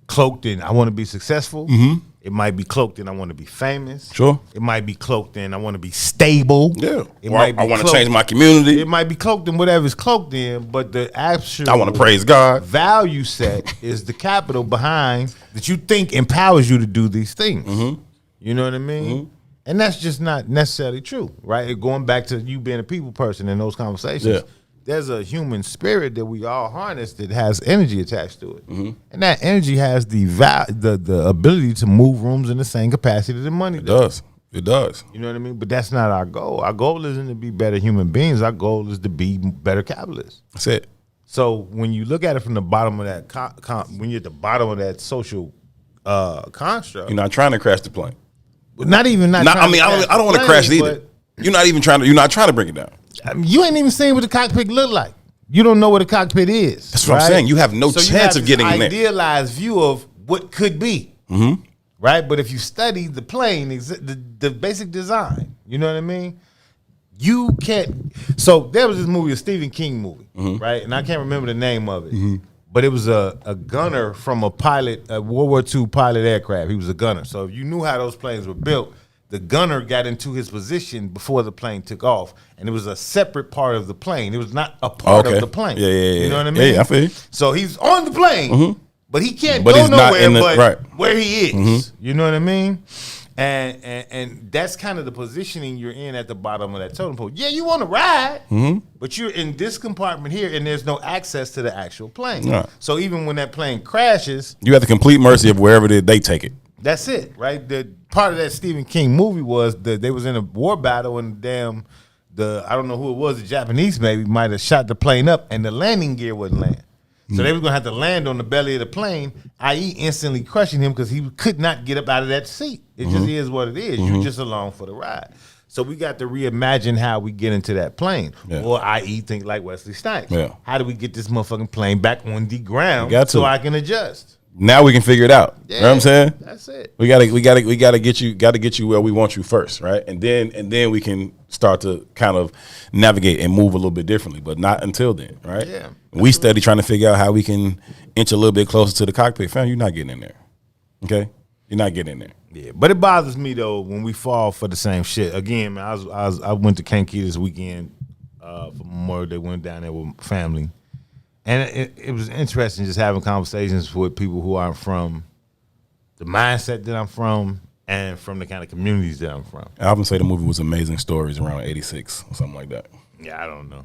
cloaked in I want to be successful. It might be cloaked in I want to be famous. Sure. It might be cloaked in I want to be stable. Yeah. It Or might be I want to cloaked- change my community. It might be cloaked in whatever it's cloaked in, but the actual I want to praise God. value set is the capital behind that you think empowers you to do these things. You know what I mean? And that's just not necessarily true, right? Going back to you being a people person in those conversations, Yeah. there's a human spirit that we all harness that has energy attached to it. And that energy has the ability to move rooms in the same capacity that money does. It does. You know what I mean? But that's not our goal. Our goal isn't to be better human beings. Our goal is to be better capitalists. That's it. So when you look at it from the bottom of that, when you're at the bottom of that social construct, You're not trying to crash the plane. not even not. I mean, I don't want to crash it either. You're not trying to bring it down. You ain't even seen what the cockpit look like. You don't know what a cockpit is. That's what I'm saying. You have no So you chance have of getting this in there. idealized view of what could be. Right? But if you study the plane, the basic design, you know what I mean? You can't. So there was this movie, a Stephen King movie, right? And I can't remember the name of it. But it was a gunner from a World War II pilot aircraft. He was a gunner. So if you knew how those planes were built, the gunner got into his position before the plane took off, and it was a separate part of the plane. It was not a part of the plane. Yeah. You know what I mean? Yeah, I feel you. So he's on the plane, but he can't But go he's not nowhere in the- but right. where he is. You know what I mean? And that's kind of the positioning you're in at the bottom of that totem pole. Yeah, you want to ride, but you're in this compartment here, and there's no access to the actual plane. Right. So even when that plane crashes, You have the complete mercy of wherever they take it. that's it, right? The part of that Stephen King movie was that they was in a war battle and I don't know who it was, the Japanese maybe might have shot the plane up and the landing gear wouldn't land. So they were gonna have to land on the belly of the plane, i.e. instantly crushing him because he could not get up out of that seat. It just is what it is. You're just along for the ride. So we got to reimagine how we get into that plane. Yeah. Or i.e. think like Wesley Snipes. Yeah. How do we get this motherfucking plane back on the ground We got so to. I can adjust? Now we can figure it out. You know what I'm saying? That's it. We gotta get you where we want you first, right? And then we can start to kind of navigate and move a little bit differently, but not until then, right? Yeah. We steady trying to figure out how we can inch a little bit closer to the cockpit. Fam, you're not getting in there. Okay? You're not getting in there. Yeah, but it bothers me though when we fall for the same shit. Again, man, I went to Kankakee this weekend for Memorial Day. Went down there with family, and it was interesting just having conversations with people who aren't from the mindset that I'm from and from the kind of communities that I'm from. Alvin say the movie was Amazing Stories around 86 or something like that. Yeah, I don't know.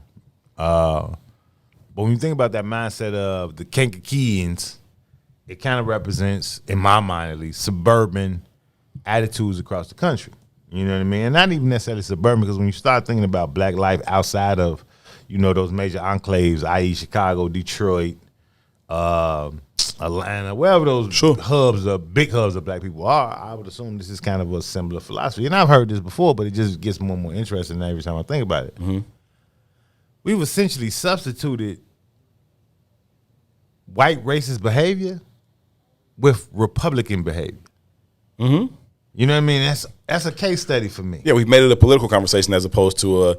But when you think about that mindset of the Kankakeeans, it kind of represents, in my mind at least, suburban attitudes across the country. You know what I mean? And not even necessarily suburban, because when you start thinking about black life outside of, those major enclaves, i.e. Chicago, Detroit, Atlanta, wherever those big hubs of black people are, I would assume this is kind of a similar philosophy. And I've heard this before, but it just gets more and more interesting every time I think about it. We've essentially substituted white racist behavior with Republican behavior. Mm-hmm. You know what I mean? That's a case study for me. Yeah, we've made it a political conversation as opposed to a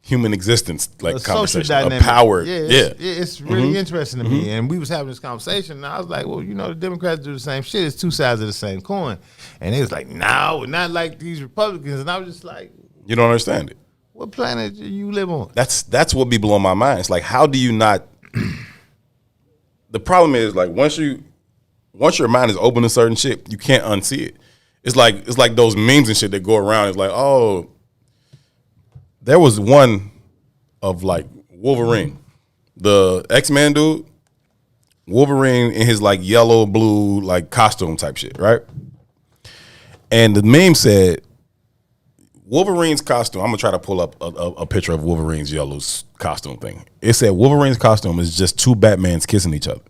human existence like conversation, a power. Yeah, it's really interesting to me. And we was having this conversation, and I was like, well, you know, the Democrats do the same shit. It's two sides of the same coin. And they was like, no, not like these Republicans. And I was just like, you don't understand it. What planet do you live on? That's what be blowing my mind. It's like, how do you not? The problem is, like, once your mind is open to certain shit, you can't unsee it. It's like those memes and shit that go around. It's like, oh, there was one of like Wolverine, the X-Men dude, Wolverine in his like yellow, blue, like costume type shit, right? And the meme said, Wolverine's costume, I'm gonna try to pull up a picture of Wolverine's yellow costume thing. It said Wolverine's costume is just two Batmans kissing each other.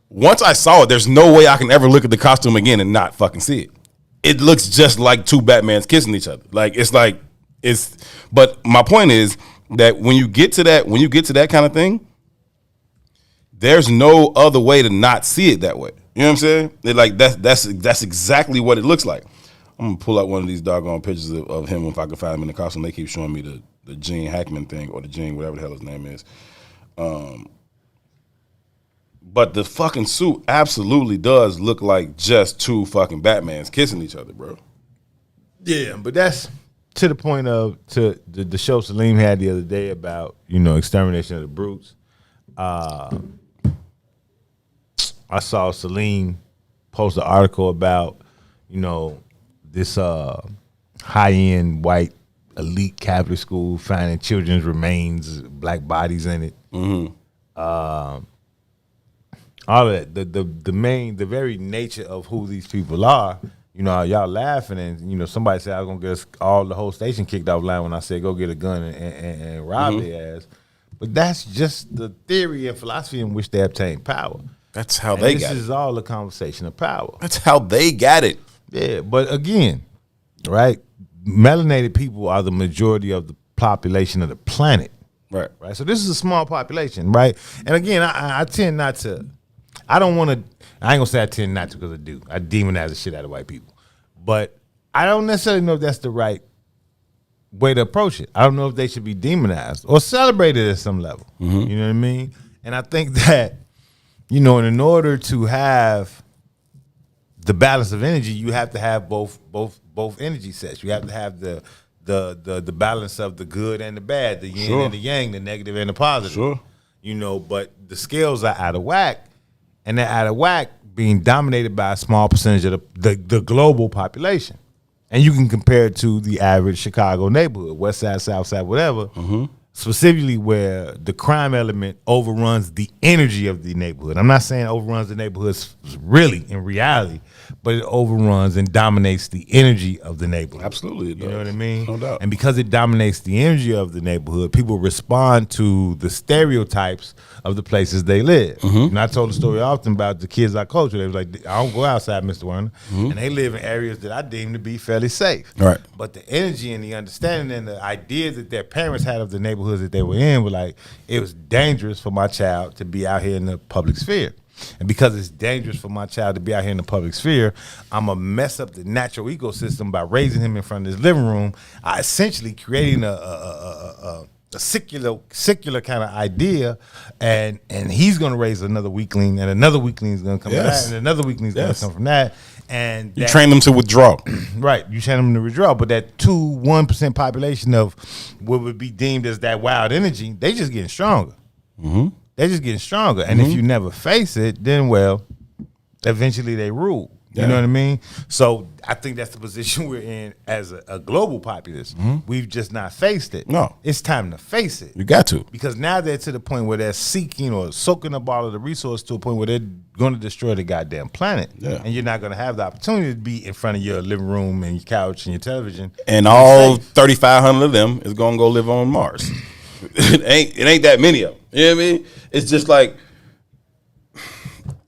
Once I saw it, there's no way I can ever look at the costume again and not fucking see it. It looks just like two Batmans kissing each other. But my point is that when you get to that kind of thing, there's no other way to not see it that way. You know what I'm saying? That's exactly what it looks like. I'm gonna pull out one of these doggone pictures of him if I can find him in the costume. They keep showing me the Gene Hackman thing or the Gene, whatever the hell his name is. But the fucking suit absolutely does look like just two fucking Batmans kissing each other, bro. Yeah, but that's to the point of the show Salim had the other day about, you know, extermination of the brutes. I saw Salim post an article about, you know, this high-end white elite Catholic school finding children's remains, black bodies in it. Mm-hmm. All of that, the very nature of who these people are, you know, y'all laughing and, you know, somebody said I was going to get us all the whole station kicked off line when I said go get a gun and rob their ass. But that's just the theory and philosophy in which they obtain power. That's how they got it. This is all a conversation of power. That's how they got it. Yeah, but again, right, melanated people are the majority of the population of the planet. Right. So this is a small population, right? And again, I tend not to, I ain't gonna say I tend not to because I do. I demonize the shit out of white people. But I don't necessarily know if that's the right way to approach it. I don't know if they should be demonized or celebrated at some level. Mm-hmm. You know what I mean? And I think that, you know, in order to have the balance of energy, you have to have both energy sets. You have to have the balance of the good and the bad, the yin and the yang, the negative and the positive. Sure. You know, but the scales are out of whack, and they're out of whack being dominated by a small percentage of the global population. And you can compare it to the average Chicago neighborhood, west side, south side, whatever, specifically where the crime element overruns the energy of the neighborhood. I'm not saying overruns the neighborhoods really in reality, but it overruns and dominates the energy of the neighborhood. Absolutely, it does. You know what I mean? No doubt. And because it dominates the energy of the neighborhood, people respond to the stereotypes of the places they live. And I told the story often about the kids I coach. They was like, I don't go outside, Mr. Werner. And they live in areas that I deem to be fairly safe. Right. But the energy and the understanding and the idea that their parents had of the neighborhoods that they were in were like, it was dangerous for my child to be out here in the public sphere. And because it's dangerous for my child to be out here in the public sphere, I'm going to mess up the natural ecosystem by raising him in front of his living room, essentially creating a secular kind of idea, and he's going to raise another weakling, and another weakling is going to come from that, and another weakling is going to come from that. And you train them to withdraw. Right, you train them to withdraw. But that 1% population of what would be deemed as that wild energy, they just getting stronger. They're just getting stronger. And if you never face it, then, well, eventually they rule. You know what I mean? So I think that's the position we're in as a global populace. We've just not faced it. No. It's time to face it. You got to. Because now they're to the point where they're seeking or soaking up all of the resource to a point where they're going to destroy the goddamn planet. Yeah. And you're not going to have the opportunity to be in front of your living room and your couch and your television. And all 3,500 of them is going to go live on Mars. It ain't that many of them. You know what I mean? It's just like,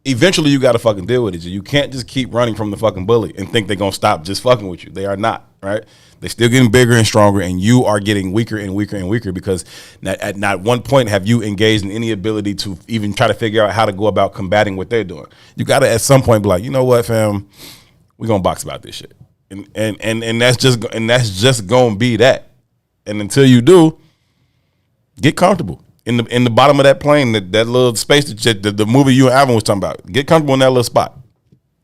eventually you got to fucking deal with it. You can't just keep running from the fucking bully and think they're going to stop just fucking with you. They are not, right? They're still getting bigger and stronger, and you are getting weaker and weaker and weaker because at not one point have you engaged in any ability to even try to figure out how to go about combating what they're doing. You got to at some point be like, you know what, fam, we're going to box about this shit. And that's just going to be that. And until you do, get comfortable. In the bottom of that plane, that little space that the movie you and Alvin was talking about. Get comfortable in that little spot.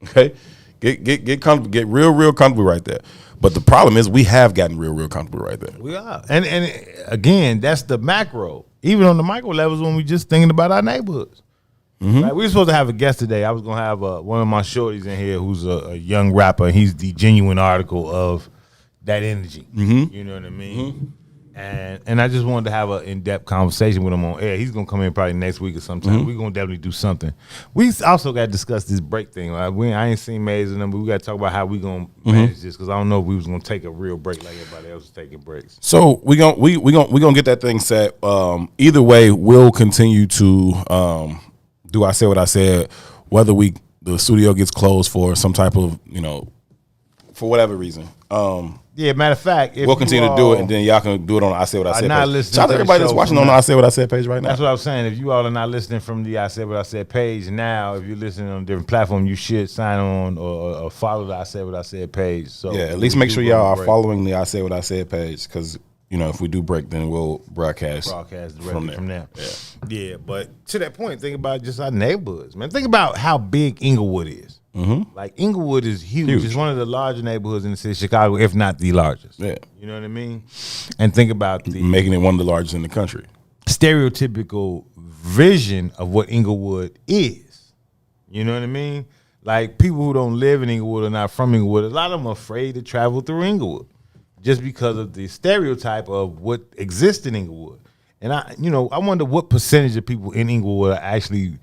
Okay? Get comfortable, get real comfortable right there. But the problem is we have gotten real comfortable right there. We are. And again, that's the macro. Even on the micro levels when we just thinking about our neighborhoods. Mm-hmm. Right? We were supposed to have a guest today. I was gonna have one of my shorties in here who's a young rapper, and he's the genuine article of that energy. Mm-hmm. You know what I mean? Mm-hmm. And I just wanted to have an in-depth conversation with him on air. He's gonna come in probably next week or sometime. We're gonna definitely do something. We also got to discuss this break thing. Right? I ain't seen Maze and them, but we got to talk about how we gonna manage this because I don't know if we was gonna take a real break like everybody else is taking breaks. So we gonna get that thing set. Either way, we'll continue to do I Said What I Said, whether the studio gets closed for some type of for whatever reason. Yeah, matter of fact, we'll continue to do it, and then y'all can do it on the I Said What I Said page. Shout out to everybody that's watching on the I Said What I Said page right now. That's what I was saying. If you all are not listening from the I Said What I Said page now, if you're listening on a different platform, you should sign on or follow the I Said What I Said page. So yeah, at least make sure y'all are following the I Said What I Said page because if we do break, then we'll broadcast directly from there. Yeah, but to that point, think about just our neighborhoods, man. Think about how big Inglewood is. Mm-hmm. Like Inglewood is huge. It's one of the larger neighborhoods in the city of Chicago, if not the largest. Yeah, you know what I mean. And think about making it one of the largest in the country. Stereotypical vision of what Inglewood is. You know what I mean? Like people who don't live in Inglewood or not from Inglewood, a lot of them are afraid to travel through Inglewood just because of the stereotype of what exists in Inglewood. And I wonder what percentage of people in Inglewood are actually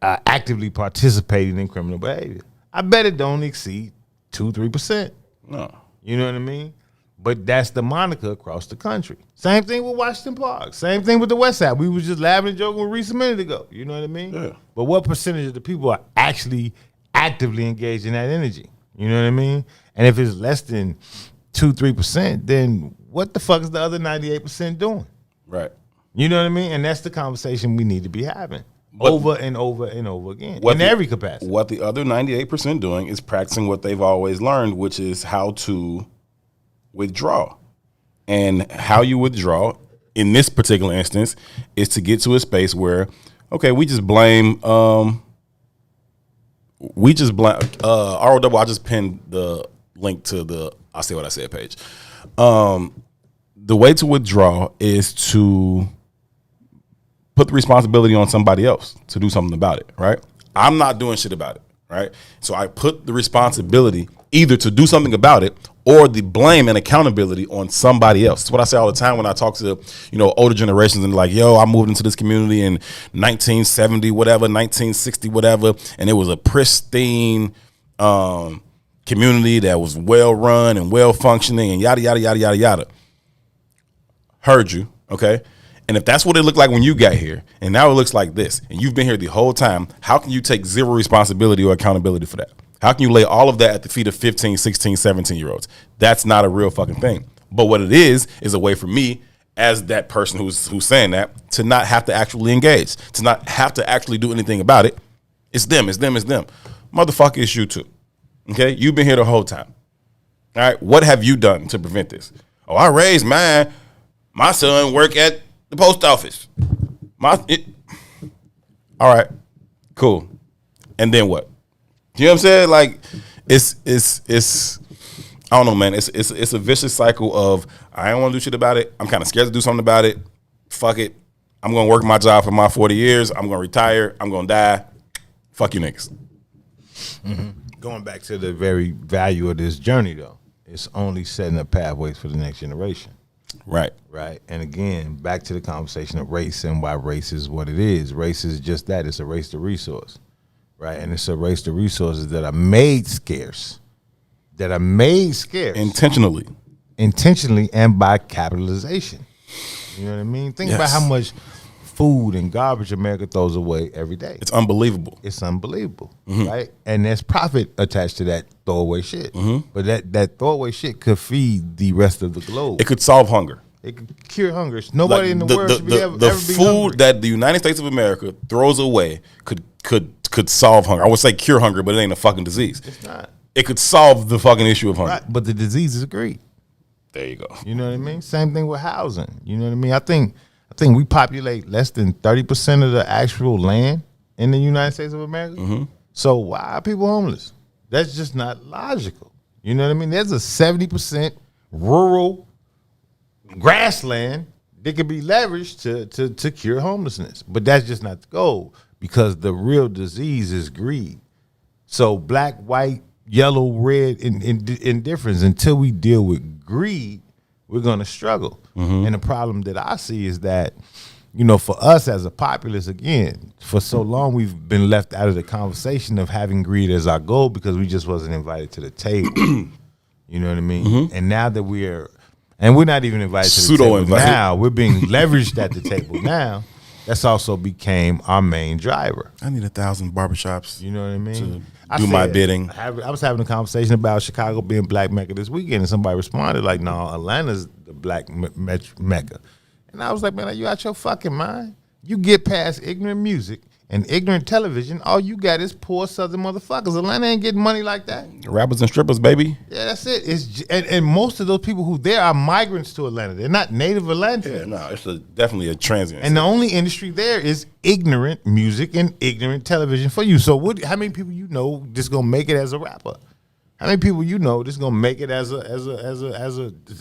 actively participating in criminal behavior. I bet it don't exceed 2-3%. No. You know what I mean? But that's the moniker across the country. Same thing with Washington Park. Same thing with the West Side. We was just laughing and joking with Reese a minute ago. You know what I mean? Yeah. But what percentage of the people are actually actively engaged in that energy? You know what I mean? And if it's less than 2-3%, then what the fuck is the other 98% doing? Right. You know what I mean? And that's the conversation we need to be having. Over and over and over again in every capacity. What the other 98% doing is practicing what they've always learned, which is how to withdraw. And how you withdraw in this particular instance is to get to a space where, okay, we just blame ROW. I just pinned the link to the I Say What I Said page. The way to withdraw is to put the responsibility on somebody else to do something about it, right? I'm not doing shit about it, right? So I put the responsibility either to do something about it or the blame and accountability on somebody else. That's what I say all the time when I talk to, older generations and like, yo, I moved into this community in 1970, whatever, 1960, whatever, and it was a pristine community that was well run and well functioning and yada, yada, yada, yada, yada. Heard you, okay? And if that's what it looked like when you got here, and now it looks like this, and you've been here the whole time, how can you take zero responsibility or accountability for that? How can you lay all of that at the feet of 15, 16, 17-year-olds? That's not a real fucking thing. But what it is a way for me, as that person who's saying that, to not have to actually engage, to not have to actually do anything about it. It's them. Motherfucker, it's you too. Okay? You've been here the whole time. All right? What have you done to prevent this? Oh, I raised mine. My son work at the post office. All right, cool. And then what? You know what I'm saying? Like, it's I don't know, man. It's a vicious cycle of I don't want to do shit about it. I'm kind of scared to do something about it. Fuck it. I'm gonna work my job for my 40 years. I'm gonna retire. I'm gonna die. Fuck you niggas. Mm-hmm. Going back to the very value of this journey, though, it's only setting up pathways for the next generation. Right. And again, back to the conversation of race and why race is what it is. Race is just that. It's a race to resource, right? And it's a race to resources that are made scarce. Intentionally and by capitalization. You know what I mean? Think about how much food and garbage America throws away every day. It's unbelievable. It's unbelievable, right? And there's profit attached to that throwaway shit. But that throwaway shit could feed the rest of the globe. It could solve hunger. It could cure hunger. Nobody in the world should be ever the be food hungry. that the United States of America throws away could solve hunger. I would say cure hunger, but it ain't a fucking disease. It's not. It could solve the fucking issue of hunger. Right, but the disease is greed. There you go. You know what I mean? Same thing with housing. You know what I mean? I think we populate less than 30% of the actual land in the United States of America. So why are people homeless? That's just not logical. You know what I mean? There's a 70% rural grassland that can be leveraged to cure homelessness. But that's just not the goal, because the real disease is greed. So black, white, yellow, red, indifference, until we deal with greed, we're going to struggle. And the problem that I see is that, you know, for us as a populace, again, for so long we've been left out of the conversation of having greed as our goal because we just wasn't invited to the table. You know what I mean? And now that we're not even invited to the table now, we're being leveraged at the table now. That's also became our main driver. I need 1,000 barbershops. You know what I mean? Do my bidding. I was having a conversation about Chicago being Black Mecca this weekend, and somebody responded like, "No, Atlanta's the Black Mecca." And I was like, "Man, are you out your fucking mind? You get past ignorant music and ignorant television, all you got is poor Southern motherfuckers. Atlanta ain't getting money like that. Rappers and strippers, baby. Yeah, that's it. And most of those people who there are migrants to Atlanta. They're not native Atlantans. Yeah, no, it's definitely a transient. And the only industry there is ignorant music and ignorant television for you. So how many people you know just gonna make it as a rapper? How many people you know just gonna make it as a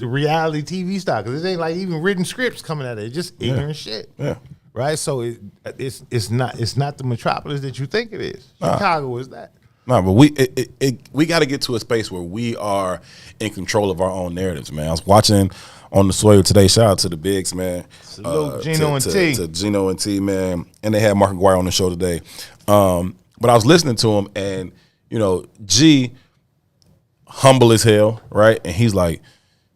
reality TV star? Because it ain't like even written scripts coming out of it. It's just ignorant shit. Yeah. Right? So it's not the metropolis that you think it is. Chicago is that. No, but we got to get to a space where we are in control of our own narratives, man. I was watching on the Soil today. Shout out to the Bigs, man. Salute Gino and T. To Gino and T, man. And they had Mark McGuire on the show today. But I was listening to him, and you know, G, humble as hell, right? And he's like,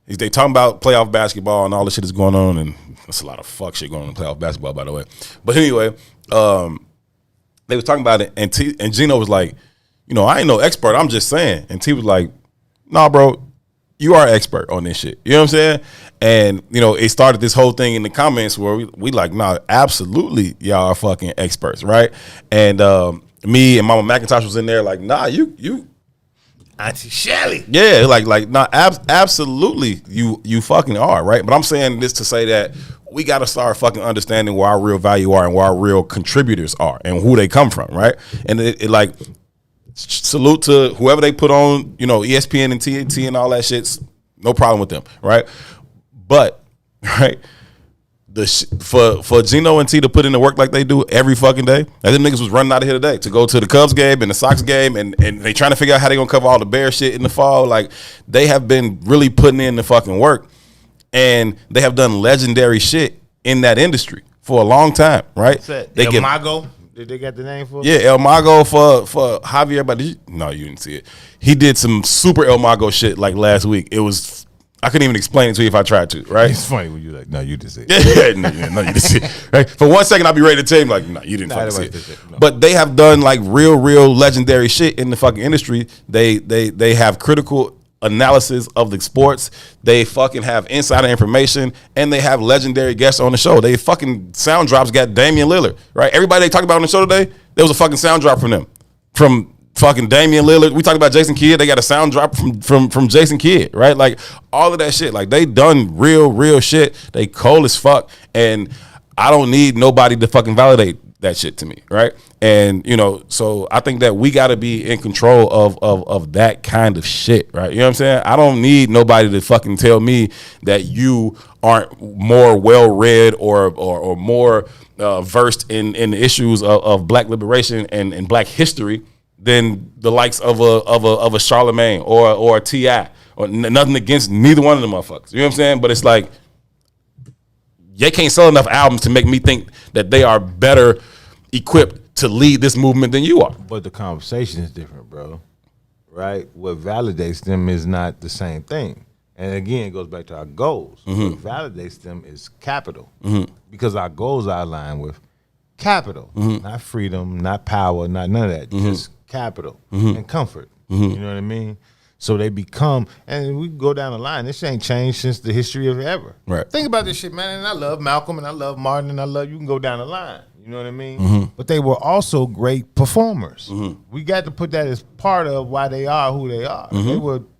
they talking about playoff basketball and all the shit that's going on, and there's a lot of fuck shit going on in playoff basketball, by the way. But anyway, they was talking about it, and Gino was like, you know, I ain't no expert, I'm just saying. And T was like, nah, bro, you are an expert on this shit. You know what I'm saying? And, you know, it started this whole thing in the comments where we like, nah, absolutely, y'all are fucking experts, right? And me and Mama McIntosh was in there like, nah, you Auntie Shelly. Yeah, like nah, absolutely, you fucking are, right? But I'm saying this to say that we got to start fucking understanding where our real value are and where our real contributors are and who they come from, right? And it like, salute to whoever they put on, you know, ESPN and TNT and all that shit's no problem with them, right? But, right, for Gino and T to put in the work like they do every fucking day, and them niggas was running out of here today to go to the Cubs game and the Sox game, and they trying to figure out how they gonna cover all the Bear shit in the fall. Like, they have been really putting in the fucking work, and they have done legendary shit in that industry for a long time, right? They El Mago. Did they got the name for it? Yeah, El Mago for Javier, but no, you didn't see it. He did some super El Mago shit like last week. It was, I couldn't even explain it to you if I tried to, right? It's funny when you like, no, you didn't see it. No, you didn't see it. Right? For 1 second, I'll be ready to tell you, like, no, you didn't fucking see it. No. But they have done like real legendary shit in the fucking industry. They have critical analysis of the sports. They fucking have insider information, and they have legendary guests on the show. They fucking sound drops got Damian Lillard, right? Everybody they talked about on the show today, there was a fucking sound drop from them. From fucking Damian Lillard. We talked about Jason Kidd. They got a sound drop from Jason Kidd, right? Like, all of that shit. Like, they done real shit. They cold as fuck, and I don't need nobody to fucking validate that shit to me, right? And, you know, so I think that we got to be in control of that kind of shit, right? You know what I'm saying? I don't need nobody to fucking tell me that you aren't more well-read or more versed in the issues of black liberation and black history than the likes of a Charlemagne or a T.I. or nothing against neither one of them motherfuckers. You know what I'm saying? But it's like, they can't sell enough albums to make me think that they are better equipped to lead this movement than you are. But the conversation is different, bro. Right? What validates them is not the same thing. And again, it goes back to our goals. What validates them is capital. Because our goals are aligned with capital, not freedom, not power, not none of that. Just capital and comfort. You know what I mean? So they become, and we go down the line. This ain't changed since the history of ever. Right. Think about this shit, man. And I love Malcolm, and I love Martin, and I love, you can go down the line. You know what I mean? But they were also great performers. We got to put that as part of why they are who they are.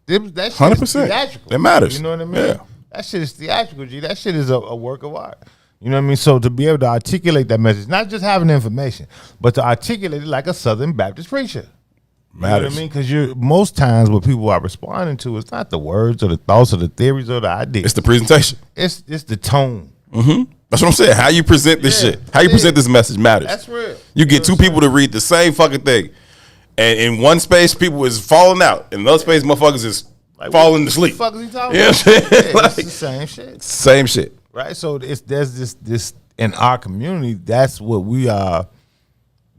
That shit 100%. is theatrical. It matters. You know what I mean? Yeah. That shit is theatrical, G. That shit is a work of art. You know what I mean? So to be able to articulate that message, not just having the information, but to articulate it like a Southern Baptist preacher. You know what I mean? Because most times what people are responding to is not the words or the thoughts or the theories or the ideas. It's the presentation. It's the tone. That's what I'm saying. How you present this shit, how you present this message matters. That's real. You get two people to read the same fucking thing, and in one space people is falling out, in another space motherfuckers is falling to sleep. What the fuck is he talking You know about? what I'm saying? Yeah, Like, it's the same shit. Same shit. Right? So there's this in our community, that's what we are.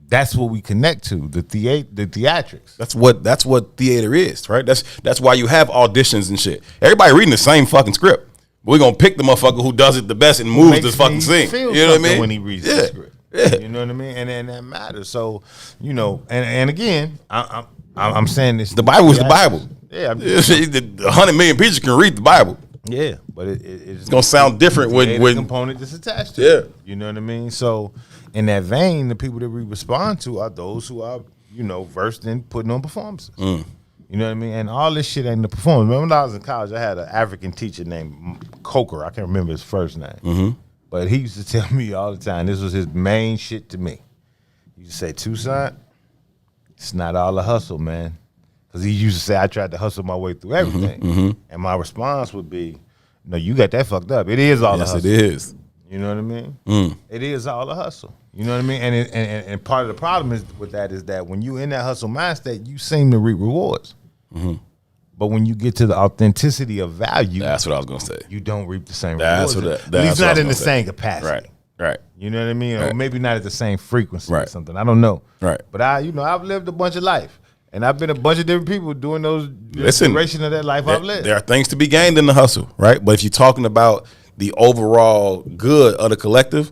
That's what we connect to, the theatrics. That's what theater is, right? That's why you have auditions and shit. Everybody reading the same fucking script. But we're gonna pick the motherfucker who does it the best and moves this fucking scene. You know what I mean? When he reads the script. Yeah. You know what I mean? And that matters. So, you know, and again, I'm saying this. The Bible is the Bible. Yeah. The 100 million people can read the Bible. Yeah, but it's gonna sound different when component that's attached to it. You know what I mean? So in that vein, the people that we respond to are those who are, you know, versed in putting on performances. You know what I mean? And all this shit ain't the performance. Remember when I was in college, I had an African teacher named Coker. I can't remember his first name. But he used to tell me all the time, this was his main shit to me. He used to say, Toussaint, it's not all the hustle, man. Because he used to say, I tried to hustle my way through everything. And my response would be, no, you got that fucked up. It is all the hustle. Yes, it is. You know what I mean? It is all the hustle. You know what I mean? And part of the problem is with that is that when you in that hustle mind state, you seem to reap rewards. But when you get to the authenticity of value, that's what I was gonna say. You don't reap the same That's rewards. what At least not in the same capacity. Right. You know what I mean? Or Right. maybe not at the same frequency or something. I don't know. Right. But I've lived a bunch of life. And I've been a bunch of different people doing those duration of that life I've lived. There are things to be gained in the hustle, right? But if you're talking about the overall good of the collective,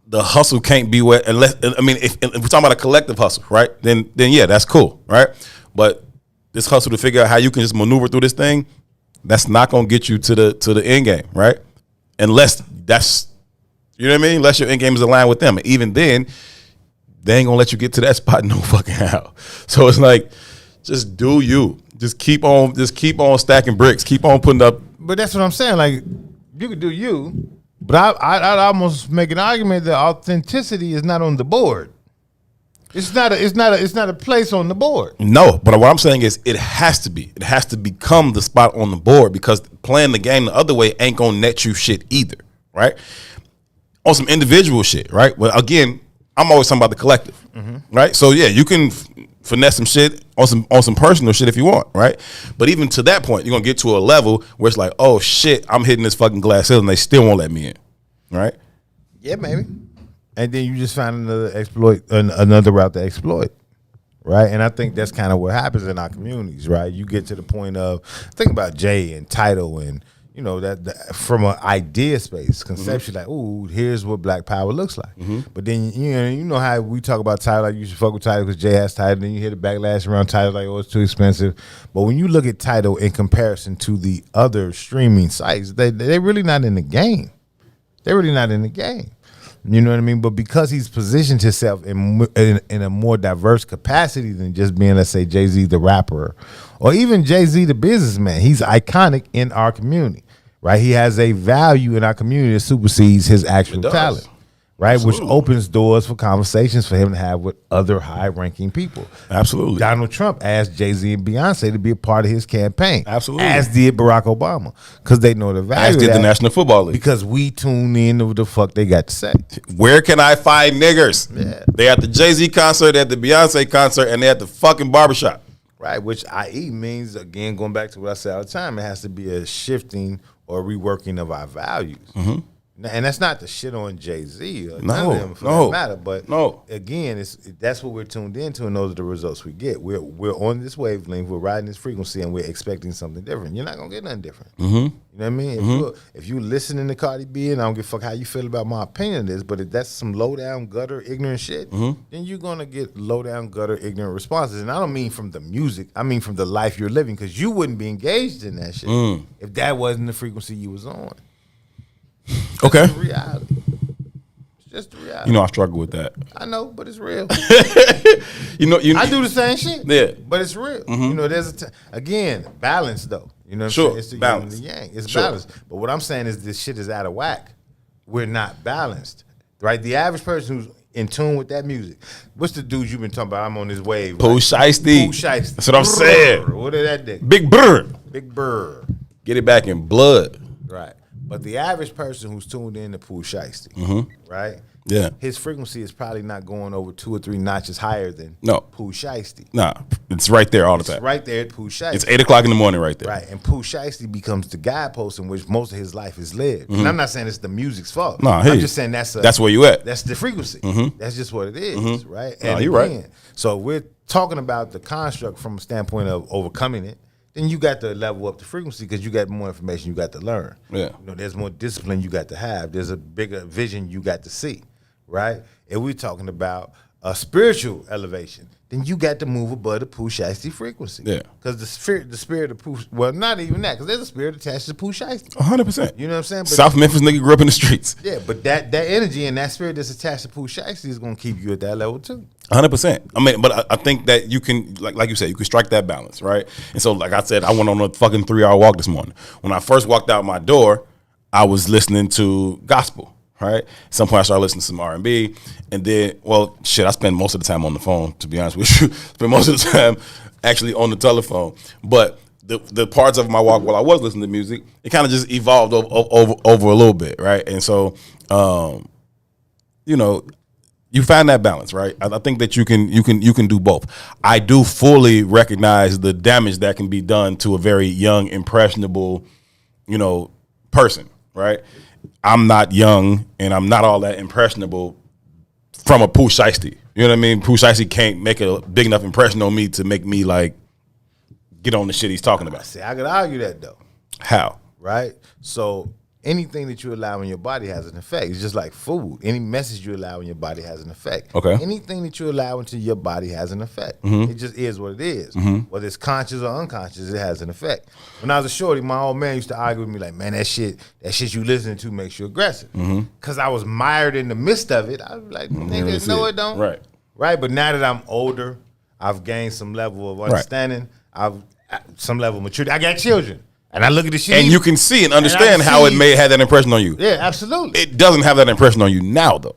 the hustle can't be what unless if we're talking about a collective hustle, right? Then yeah, that's cool, right? But this hustle to figure out how you can just maneuver through this thing, that's not gonna get you to the end game, right? Unless that's, you know what I mean? Unless your end game is aligned with them. And even then, they ain't gonna let you get to that spot no fucking how. So it's like, just do you. Just keep on stacking bricks. Keep on putting up. But that's what I'm saying. Like, you could do you, but I'd almost make an argument that authenticity is not on the board. It's not a place on the board. No, but what I'm saying is it has to be. It has to become the spot on the board, because playing the game the other way ain't gonna net you shit either, right? On some individual shit, right? Well, again, I'm always talking about the collective, right? So yeah, you can finesse some shit on some personal shit if you want, right? But even to that point, you're gonna get to a level where it's like, oh shit, I'm hitting this fucking glass ceiling, they still won't let me in, right? Yeah, maybe. And then you just find another route to exploit, right? And I think that's kind of what happens in our communities, right? You get to the point of, think about Jay and title and, you know, that from an idea space, conceptually, like, ooh, here's what Black Power looks like. But then, you know how we talk about title, like you should fuck with title because Jay has title, then you hear the backlash around title, like, oh, it's too expensive. But when you look at title in comparison to the other streaming sites, they're really not in the game. They're really not in the game. You know what I mean? But because he's positioned himself in a more diverse capacity than just being, let's say, Jay-Z the rapper, or even Jay-Z the businessman, he's iconic in our community, right? He has a value in our community that supersedes his actual talent, right? Absolutely. Which opens doors for conversations for him to have with other high-ranking people. Absolutely. Donald Trump asked Jay-Z and Beyonce to be a part of his campaign. Absolutely. As did Barack Obama, because they know the value As did the National Football League. Because we tune in to what the fuck they got to say. Where can I find niggers? Yeah. They at the Jay-Z concert, they at the Beyonce concert, and they at the fucking barbershop. Right, which i.e. means, again, going back to what I say all the time, it has to be a shifting or reworking of our values. And that's not the shit on Jay-Z or none of them for that matter. But again, that's what we're tuned into, and those are the results we get. We're on this wavelength, we're riding this frequency, and we're expecting something different. You're not gonna get nothing different. Mm-hmm. You know what I mean? If you listening to Cardi B, and I don't give a fuck how you feel about my opinion of this, but if that's some low down, gutter, ignorant shit, then you're gonna get low down, gutter, ignorant responses. And I don't mean from the music, I mean from the life you're living, because you wouldn't be engaged in that shit if that wasn't the frequency you was on. Okay. It's reality. It's just the reality. You know, I struggle with that. I know, but it's real. I do the same shit. Yeah, but it's real. You know, there's again balance though. You know what I'm saying? It's the balance. yin and the yang. It's balance. But what I'm saying is this shit is out of whack. We're not balanced, right? The average person who's in tune with that music. What's the dude you've been talking about? I'm on this wave. Pooh Shiesty. Pooh Shiesty. That's what I'm saying. What is that dick? Big Bird. Big Bird. Get it back in blood. Right. But the average person who's tuned in to Pooh Shiesty, right? Yeah. His frequency is probably not going over 2 or 3 notches higher than Pooh Shiesty. Nah, it's right there all the time. It's right there at Pooh Shiesty. It's 8 o'clock in the morning right there. Right, and Pooh Shiesty becomes the guidepost in which most of his life is lived. And I'm not saying it's the music's fault. No, I'm just saying that's where you at. That's the frequency. That's just what it is, right? No, And you're right. So we're talking about the construct from a standpoint of overcoming it. Then you got to level up the frequency because you got more information you got to learn. Yeah. You know, there's more discipline you got to have. There's a bigger vision you got to see, right? And we're talking about a spiritual elevation. Then you got to move above the Pooh Shiesty frequency. Yeah. Because the spirit of Pooh, well, not even that, because there's a spirit attached to Pooh Shiesty. 100%. You know what I'm saying? But South Memphis nigga grew up in the streets. Yeah, but that energy and that spirit that's attached to Pooh Shiesty is going to keep you at that level too. 100%. I mean, but I think that you can, like you said, you can strike that balance, right? And so, like I said, I went on a fucking 3-hour walk this morning. When I first walked out my door, I was listening to gospel, right? At some point, I started listening to some R&B, and then, well, shit, I spend most of the time on the phone, to be honest with you. Spend most of the time actually on the telephone. But the parts of my walk while I was listening to music, it kind of just evolved over a little bit, right? And so, you know, you find that balance, right? I think that you can do both. I do fully recognize the damage that can be done to a very young, impressionable, you know, person, right? I'm not young and I'm not all that impressionable from a Pooh Shiesty. You know what I mean? Pooh Shiesty can't make a big enough impression on me to make me like get on the shit he's talking about. See, I could argue that though. How? Right? So anything that you allow in your body has an effect. It's just like food. Any message you allow in your body has an effect. Okay. Anything that you allow into your body has an effect. It just is what it is. Whether it's conscious or unconscious, it has an effect. When I was a shorty, my old man used to argue with me like, man, that shit you listening to makes you aggressive. Because I was mired in the midst of it. I was like, nigga, no, it don't. Right. Right. But now that I'm older, I've gained some level of understanding. I've some level of maturity. I got children. And I look at the shit. And you can see and understand how it may have that impression on you. Yeah, absolutely. It doesn't have that impression on you now, though.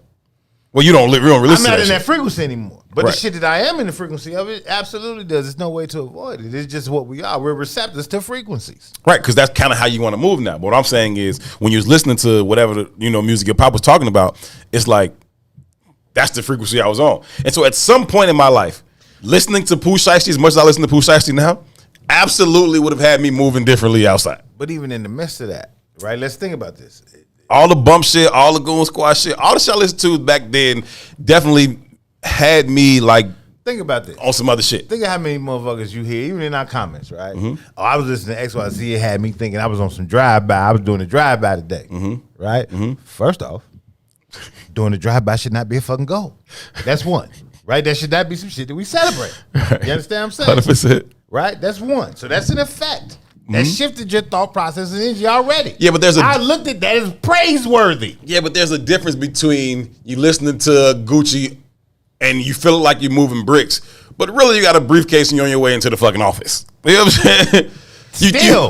Well, you don't really listen to I'm not that in shit. that frequency anymore. But Right. the shit that I am in the frequency of it absolutely does. There's no way to avoid it. It's just what we are. We're receptors to frequencies. Right, because that's kind of how you want to move now. But what I'm saying is when you was listening to whatever the, music your pop was talking about, it's like that's the frequency I was on. And so at some point in my life, listening to Pooh Shiesty as much as I listen to Pooh Shiesty now, absolutely would have had me moving differently outside. But even in the midst of that, right? Let's think about this. All the bump shit, all the Goon Squad shit, all the shit I listened to back then definitely had me like think about this on some other shit. Think of how many motherfuckers you hear, even in our comments, right? Oh, I was listening to XYZ, it had me thinking I was on some drive-by. I was doing a drive-by today, right? First off, doing a drive-by should not be a fucking goal. That's one, right? That should not be some shit that we celebrate. Right. You understand what I'm saying? 100%. Right? That's one. So that's an effect. That shifted your thought process and energy already. Yeah, but I looked at that as praiseworthy. Yeah, but there's a difference between you listening to Gucci and you feel like you're moving bricks, but really you got a briefcase and you're on your way into the fucking office. You know what I'm saying?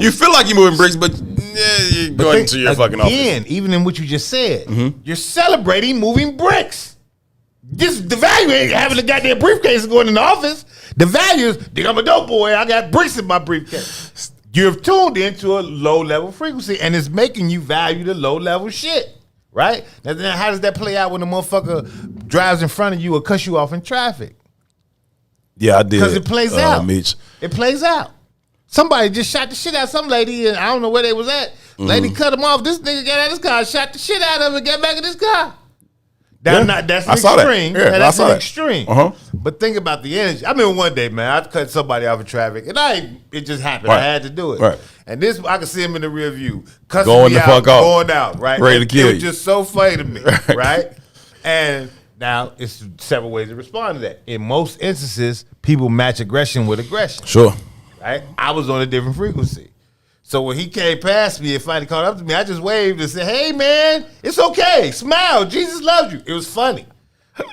You feel like you're moving bricks, but you're going into your fucking office. Again, even in what you just said, you're celebrating moving bricks. The value ain't having a goddamn briefcase and going in the office. The value is, I'm a dope boy, I got bricks in my briefcase. You've tuned into a low-level frequency, and it's making you value the low-level shit, right? Now, then how does that play out when a motherfucker drives in front of you or cuts you off in traffic? Yeah, I did. Because it plays out. Mitch. It plays out. Somebody just shot the shit out of some lady, and I don't know where they was at. Lady cut him off. This nigga got out of his car, shot the shit out of him, and got back in his car. That's an extreme. That. Yeah, that's an extreme. Uh-huh. But think about the energy. I remember one day, man, I cut somebody off in traffic, and it just happened. Right. I had to do it. Right. And this, I could see him in the rear view, cussing Going me the out, fuck off. going out, right? Ready to kill It was you. just so funny to me, right? And now it's several ways to respond to that. In most instances, people match aggression with aggression. Sure. Right? I was on a different frequency. So when he came past me and finally caught up to me, I just waved and said, "Hey man, it's okay. Smile. Jesus loves you." It was funny.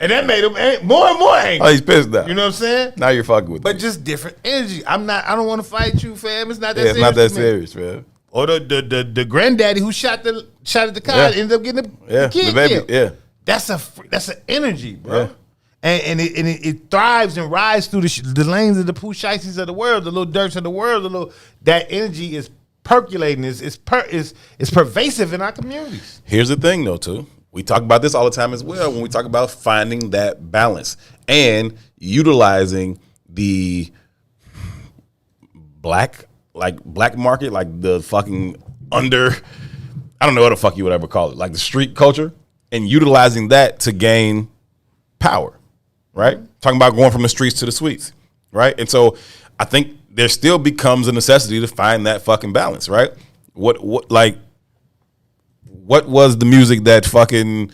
And that made him more and more angry. Oh, he's pissed now. You know what I'm saying? Now you're fucking with But me. just different energy. I don't want to fight you, fam. It's not that Yeah, it's serious. not that to me. serious, man. Or the granddaddy who shot at the car Yeah. ended up getting Yeah, the kid the baby. killed. Yeah. That's an energy, bro. Yeah. And it thrives and rides through the lanes of the Pooh Shiesties of the world, the little Dirks of the world. That energy is percolating. It's pervasive in our communities. Here's the thing, though, too. We talk about this all the time as well when we talk about finding that balance and utilizing the black market, like the fucking I don't know what the fuck you would ever call it, like the street culture, and utilizing that to gain power, right? Talking about going from the streets to the suites, right? And so I think there still becomes a necessity to find that fucking balance, right? What was the music that fucking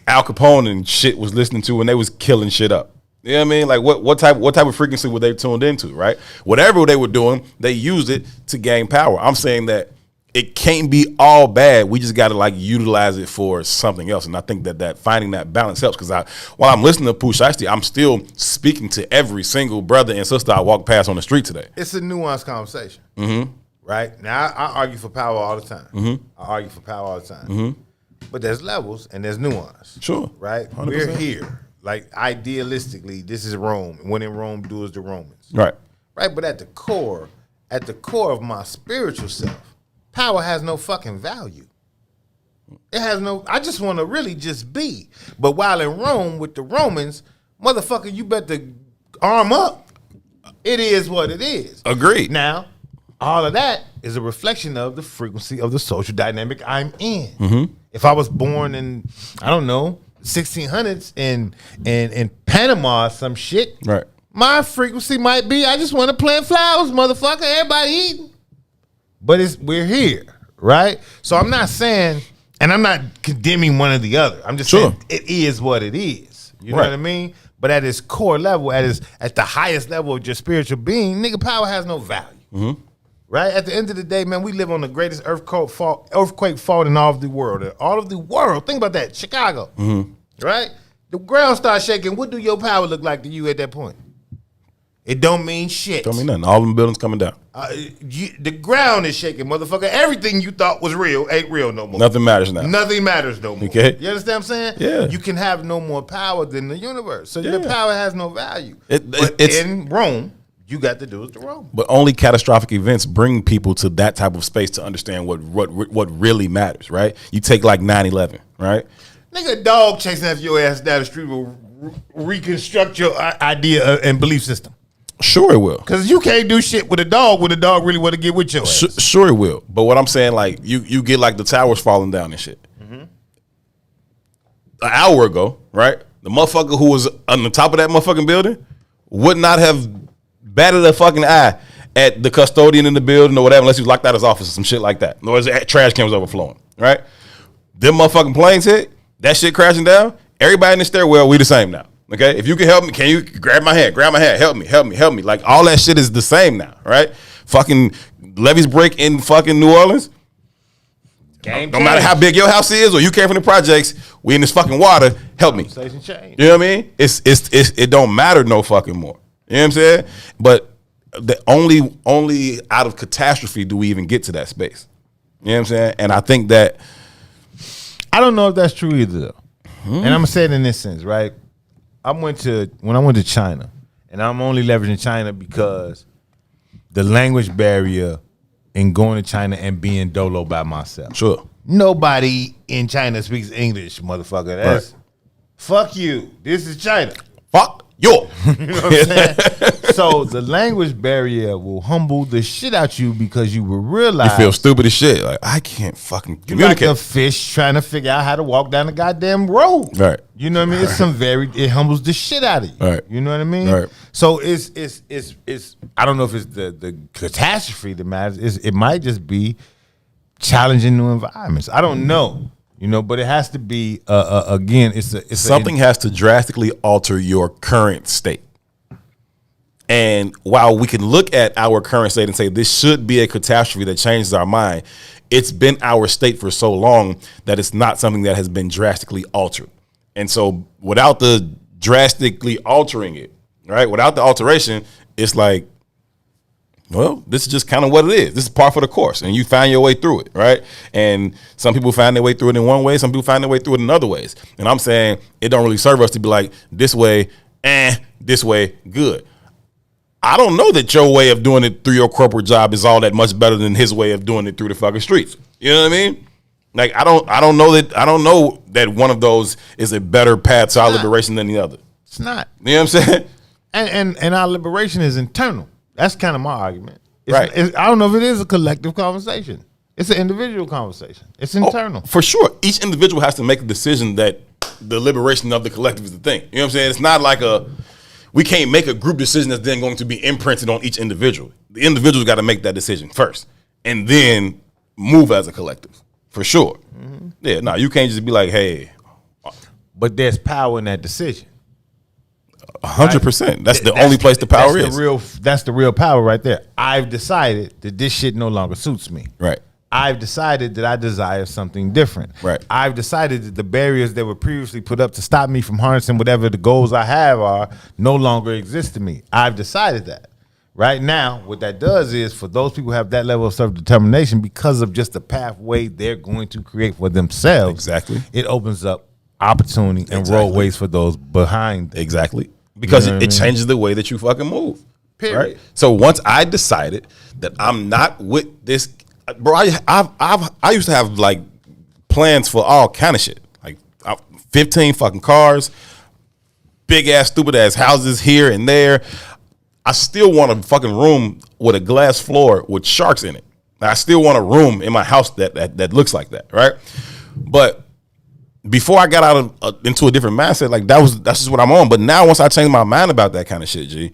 Al Capone and shit was listening to when they was killing shit up? You know what I mean? Like what type of frequency were they tuned into, right? Whatever they were doing, they used it to gain power. I'm saying that it can't be all bad. We just got to like utilize it for something else. And I think that finding that balance helps, because while I'm listening to Pooh Shiesty, I'm still speaking to every single brother and sister I walk past on the street today. It's a nuanced conversation. Mm-hmm. Right? Now, I argue for power all the time. Mm-hmm. I argue for power all the time. Mm-hmm. But there's levels and there's nuance. Sure. Right? 100%. We're here. Like, idealistically, this is Rome. When in Rome, do as the Romans. Right. Right? But at the core of my spiritual self, power has no fucking value. It has no, I just want to really just be. But while in Rome with the Romans, motherfucker, you better arm up. It is what it is. Agreed. Now, all of that is a reflection of the frequency of the social dynamic I'm in. Mm-hmm. If I was born in, I don't know, 1600s in Panama or some shit, right, my frequency might be, I just want to plant flowers, motherfucker. Everybody eating. But we're here, right? So I'm not saying, and I'm not condemning one or the other. I'm just saying it is what it is. You know what I mean? But at its core level, at the highest level of your spiritual being, nigga, power has no value. Mm-hmm. Right? At the end of the day, man, we live on the greatest earthquake fault in all of the world. All of the world. Think about that. Chicago. Mm-hmm. Right? The ground starts shaking. What do your power look like to you at that point? It don't mean shit. Don't mean nothing. All them buildings coming down. The ground is shaking, motherfucker. Everything you thought was real ain't real no more. Nothing matters now. Nothing matters no more. Okay. You understand what I'm saying? Yeah. You can have no more power than the universe. So your power has no value. But it's in Rome, you got to do it to Rome. But only catastrophic events bring people to that type of space to understand what really matters, right? You take like 9/11, right? Nigga, a dog chasing after your ass down the street will reconstruct your idea and belief system. Sure it will. Because you can't do shit with a dog when the dog really want to get with your ass. Sure it will. But what I'm saying, like, you get like the towers falling down and shit. Mm-hmm. An hour ago, right? The motherfucker who was on the top of that motherfucking building would not have batted a fucking eye at the custodian in the building or whatever, unless he was locked out of his office or some shit like that. Or his trash can was overflowing, right? Them motherfucking planes hit, that shit crashing down, everybody in the stairwell, we the same now. Okay? If you can help me, can you grab my hand, help me. Like, all that shit is the same now, right? Fucking levees break in fucking New Orleans. No matter how big your house is or you came from the projects, we in this fucking water, help me. You know what I mean? It don't matter no fucking more. You know what I'm saying? But the only out of catastrophe do we even get to that space. You know what I'm saying? And I think that I don't know if that's true either though. And I'm gonna say it in this sense, right? When I went to China, and I'm only leveraging China because the language barrier in going to China and being dolo by myself. Sure. Nobody in China speaks English, motherfucker. That's fuck you. This is China. Fuck Yo. You know what I'm saying? So the language barrier will humble the shit out you because you will realize You feel stupid as shit. Like, I can't fucking you're like communicate. a fish trying to figure out how to walk down the goddamn road. Right. You know what I mean? It's it humbles the shit out of you. Right. You know what I mean? Right. So it's I don't know if it's the catastrophe that matters. It might just be challenging new environments. I don't know. You know, but it has to be again. It's something has to drastically alter your current state. And while we can look at our current state and say this should be a catastrophe that changes our mind, it's been our state for so long that it's not something that has been drastically altered. And so without the drastically altering it, right? Without the alteration, it's like, well, this is just kind of what it is. This is par for the course, and you find your way through it, right? And some people find their way through it in one way, some people find their way through it in other ways. And I'm saying it don't really serve us to be like, this way, this way, good. I don't know that your way of doing it through your corporate job is all that much better than his way of doing it through the fucking streets. You know what I mean? Like, I don't know that one of those is a better path to our liberation than the other. It's not. You know what I'm saying? And our liberation is internal. That's kind of my argument. Right. I don't know if it is a collective conversation. It's an individual conversation. It's internal. For sure. Each individual has to make a decision that the liberation of the collective is the thing. You know what I'm saying? It's not like we can't make a group decision that's then going to be imprinted on each individual. The individual's got to make that decision first and then move as a collective. For sure. Mm-hmm. Yeah, no, you can't just be like, hey. But there's power in that decision. 100%. That's the only place the power is. That's the real power right there. I've decided that this shit no longer suits me. Right. I've decided that I desire something different. Right. I've decided that the barriers that were previously put up to stop me from harnessing whatever the goals I have are no longer exist to me. I've decided that. Right now, what that does is for those people who have that level of self-determination because of just the pathway they're going to create for themselves. Exactly. It opens up opportunity and roadways for those behind them. Exactly. Because You know what it I mean? changes the way that you fucking move. Period. Right? So once I decided that I'm not with this, bro, I used to have like plans for all kind of shit. Like 15 fucking cars, big ass, stupid ass houses here and there. I still want a fucking room with a glass floor with sharks in it. I still want a room in my house that looks like that, right? But before I got out into a different mindset, like that's just what I'm on. But now once I change my mind about that kind of shit, G,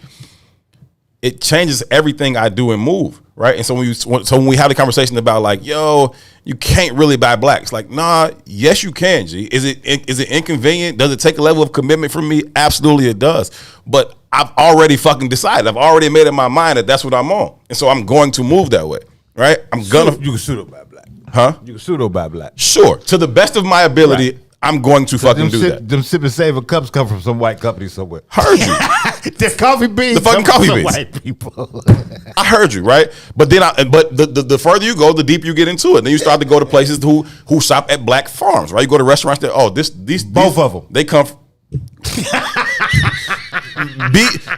it changes everything I do and move, right? And so when we have the conversation about like, yo, you can't really buy black. It's like, nah, yes you can, G. Is it inconvenient? Does it take a level of commitment from me? Absolutely it does. But I've already fucking decided. I've already made up my mind that that's what I'm on. And so I'm going to move that way, right? You can pseudo buy black. Huh? You can pseudo buy black. Sure. To the best of my ability, right. I'm going to fucking do that. Them sip and savor cups come from some white company somewhere. Heard you. The coffee beans. The fucking coffee beans. White people. I heard you, right? But then, the further you go, the deeper you get into it. Then you start to go to places who shop at black farms, right? You go to restaurants that these both of them they come from.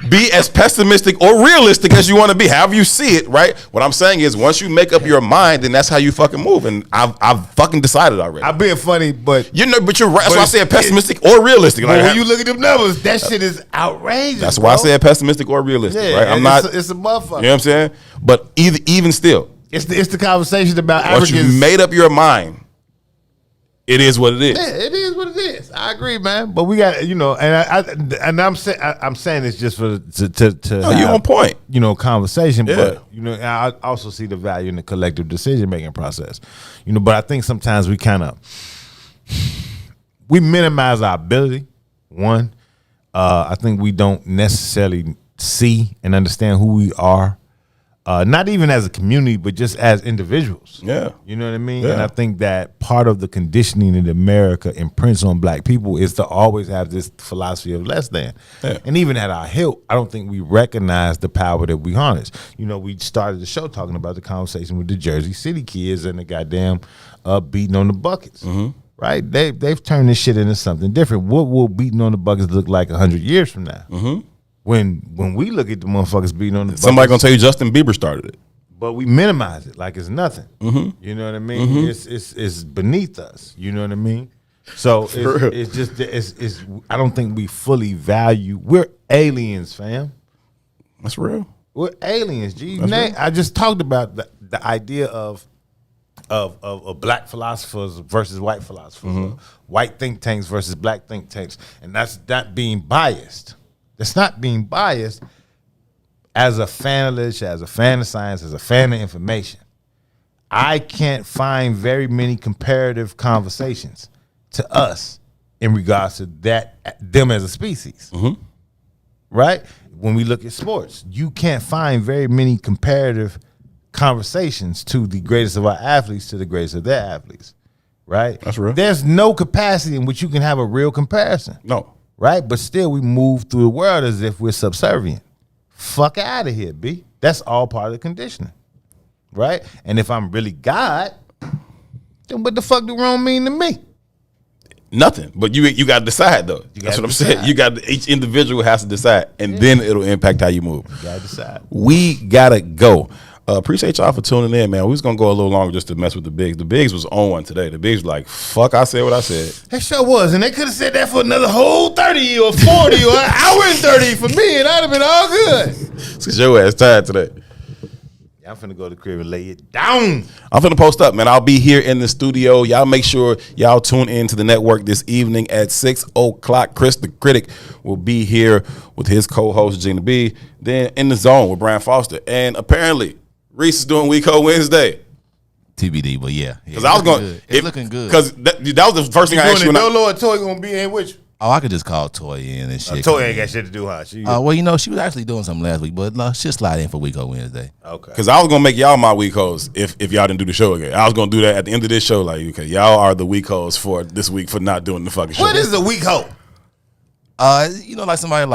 Be as pessimistic or realistic as you want to be, however you see it, right? What I'm saying is, once you make up your mind, then that's how you fucking move. And I've fucking decided already. I'm being funny, but you're right. That's why I said pessimistic or realistic. Like, when you look at them numbers, that shit is outrageous. That's why I said pessimistic or realistic. Yeah, right? I'm not. It's a motherfucker. You know what I'm saying? But even still, it's the conversation about once Africans. you made up your mind, it is what it is. Yeah, it is what it is. I agree, man. But we got, and I'm saying it's just for to you're on point. Conversation. Yeah. But I also see the value in the collective decision making process. But I think sometimes we minimize our ability. One, I think we don't necessarily see and understand who we are. Not even as a community, but just as individuals. Yeah. You know what I mean? Yeah. And I think that part of the conditioning that America imprints on black people is to always have this philosophy of less than. Yeah. And even at our hilt, I don't think we recognize the power that we harness. We started the show talking about the conversation with the Jersey City kids and the goddamn beating on the buckets. Mm-hmm. Right? They've turned this shit into something different. What will beating on the buckets look like 100 years from now? Mm-hmm. When we look at the motherfuckers beating on the buckets, somebody gonna tell you Justin Bieber started it, but we minimize it like it's nothing. Mm-hmm. You know what I mean? Mm-hmm. It's beneath us. You know what I mean? So it's I don't think we fully value. We're aliens, fam. That's real. We're aliens, G. I just talked about the idea of black philosophers versus white philosophers, white think tanks versus black think tanks, and that's not being biased. That's not being biased. As a fan of literature, as a fan of science, as a fan of information, I can't find very many comparative conversations to us in regards to them as a species. Right? When we look at sports, you can't find very many comparative conversations to the greatest of our athletes to the greatest of their athletes. Right? That's real. There's no capacity in which you can have a real comparison. No. Right? But still, we move through the world as if we're subservient. Fuck out of here, B. That's all part of the conditioning. Right? And if I'm really God, then what the fuck do Rome mean to me? Nothing. But you got to decide, though. That's what I'm saying. Each individual has to decide, and then it'll impact how you move. You got to decide. We got to go. Appreciate y'all for tuning in, man. We was going to go a little longer just to mess with the Bigs. The Bigs was on one today. The Bigs was like, fuck, I said what I said. That sure was. And they could have said that for another whole 30 or 40 or an hour and 30 for me, and I'd have been all good. It's because your ass tired today. I'm finna go to the crib and lay it down. I'm finna post up, man. I'll be here in the studio. Y'all make sure y'all tune in to the network this evening at 6 o'clock. Chris the Critic will be here with his co-host Gina B. Then In the Zone with Brian Foster. And apparently, Reese is doing Week Ho Wednesday. TBD, but yeah. Because I was going, it's looking good. Because that was the first thing I asked you. No Lord Toy gonna be in with you. Oh, I could just call Toy in and shit. Toy ain't got shit to do, huh? Well, you know, she was actually doing something last week, but she'll slide in for Week Ho Wednesday. Okay. Because I was gonna make y'all my Week Hoes if y'all didn't do the show again. I was gonna do that at the end of this show, like, okay, y'all are the Week Hoes for this week for not doing the fucking show. What is a Week Ho? You know, like somebody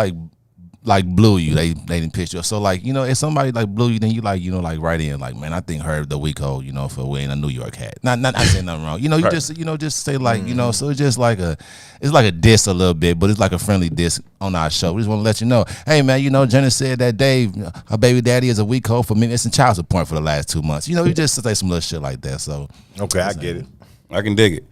like blew you, they didn't pitch you. So like, you know, if somebody like blew you, then you like, you know, like right in, like, man, I think her the Week Ho, you know, for winning a New York hat. Not saying nothing wrong. You know, you just say like, you know, so it's just like it's like a diss a little bit, but it's like a friendly diss on our show. We just want to let you know, hey man, you know, Jenna said that Dave, her baby daddy is a Week Ho for me missing child support for the last 2 months. You know, you just say some little shit like that. So okay, I get it. I can dig it.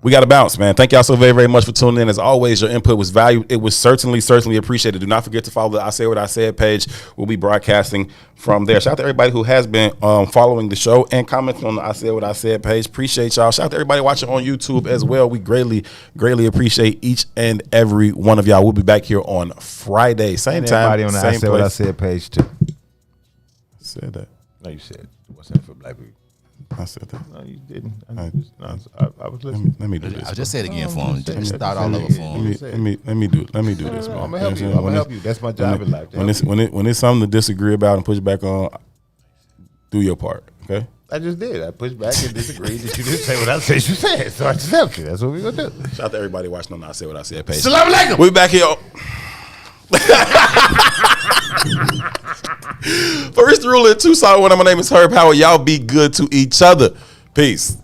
We got to bounce, man. Thank y'all so very, very much for tuning in. As always, your input was valued. It was certainly appreciated. Do not forget to follow the I Say What I Said page. We'll be broadcasting from there. Shout out to everybody who has been following the show and commenting on the I Say What I Said page. Appreciate y'all. Shout out to everybody watching on YouTube as well. We greatly, greatly appreciate each and every one of y'all. We'll be back here on Friday. Same time, everybody on the I Say What I Said page too. Said that. No, you said what's that for black people? I said that. No, you didn't. I was listening. Let me do this. I just say it again for him. Just start all over for him. Let me do this, man. I'm gonna help you. I'm gonna help you. That's my job in life. When it's something to disagree about and push back on, do your part. Okay. I just did. I pushed back and disagreed that you didn't say what I said you said. So I just helped you. That's what we're gonna do. Shout out to everybody watching on the I Say What I Said page. Salam alaikum. We'll be back here. For East Rule in Tucson, my name is Herb Howard. Y'all be good to each other. Peace.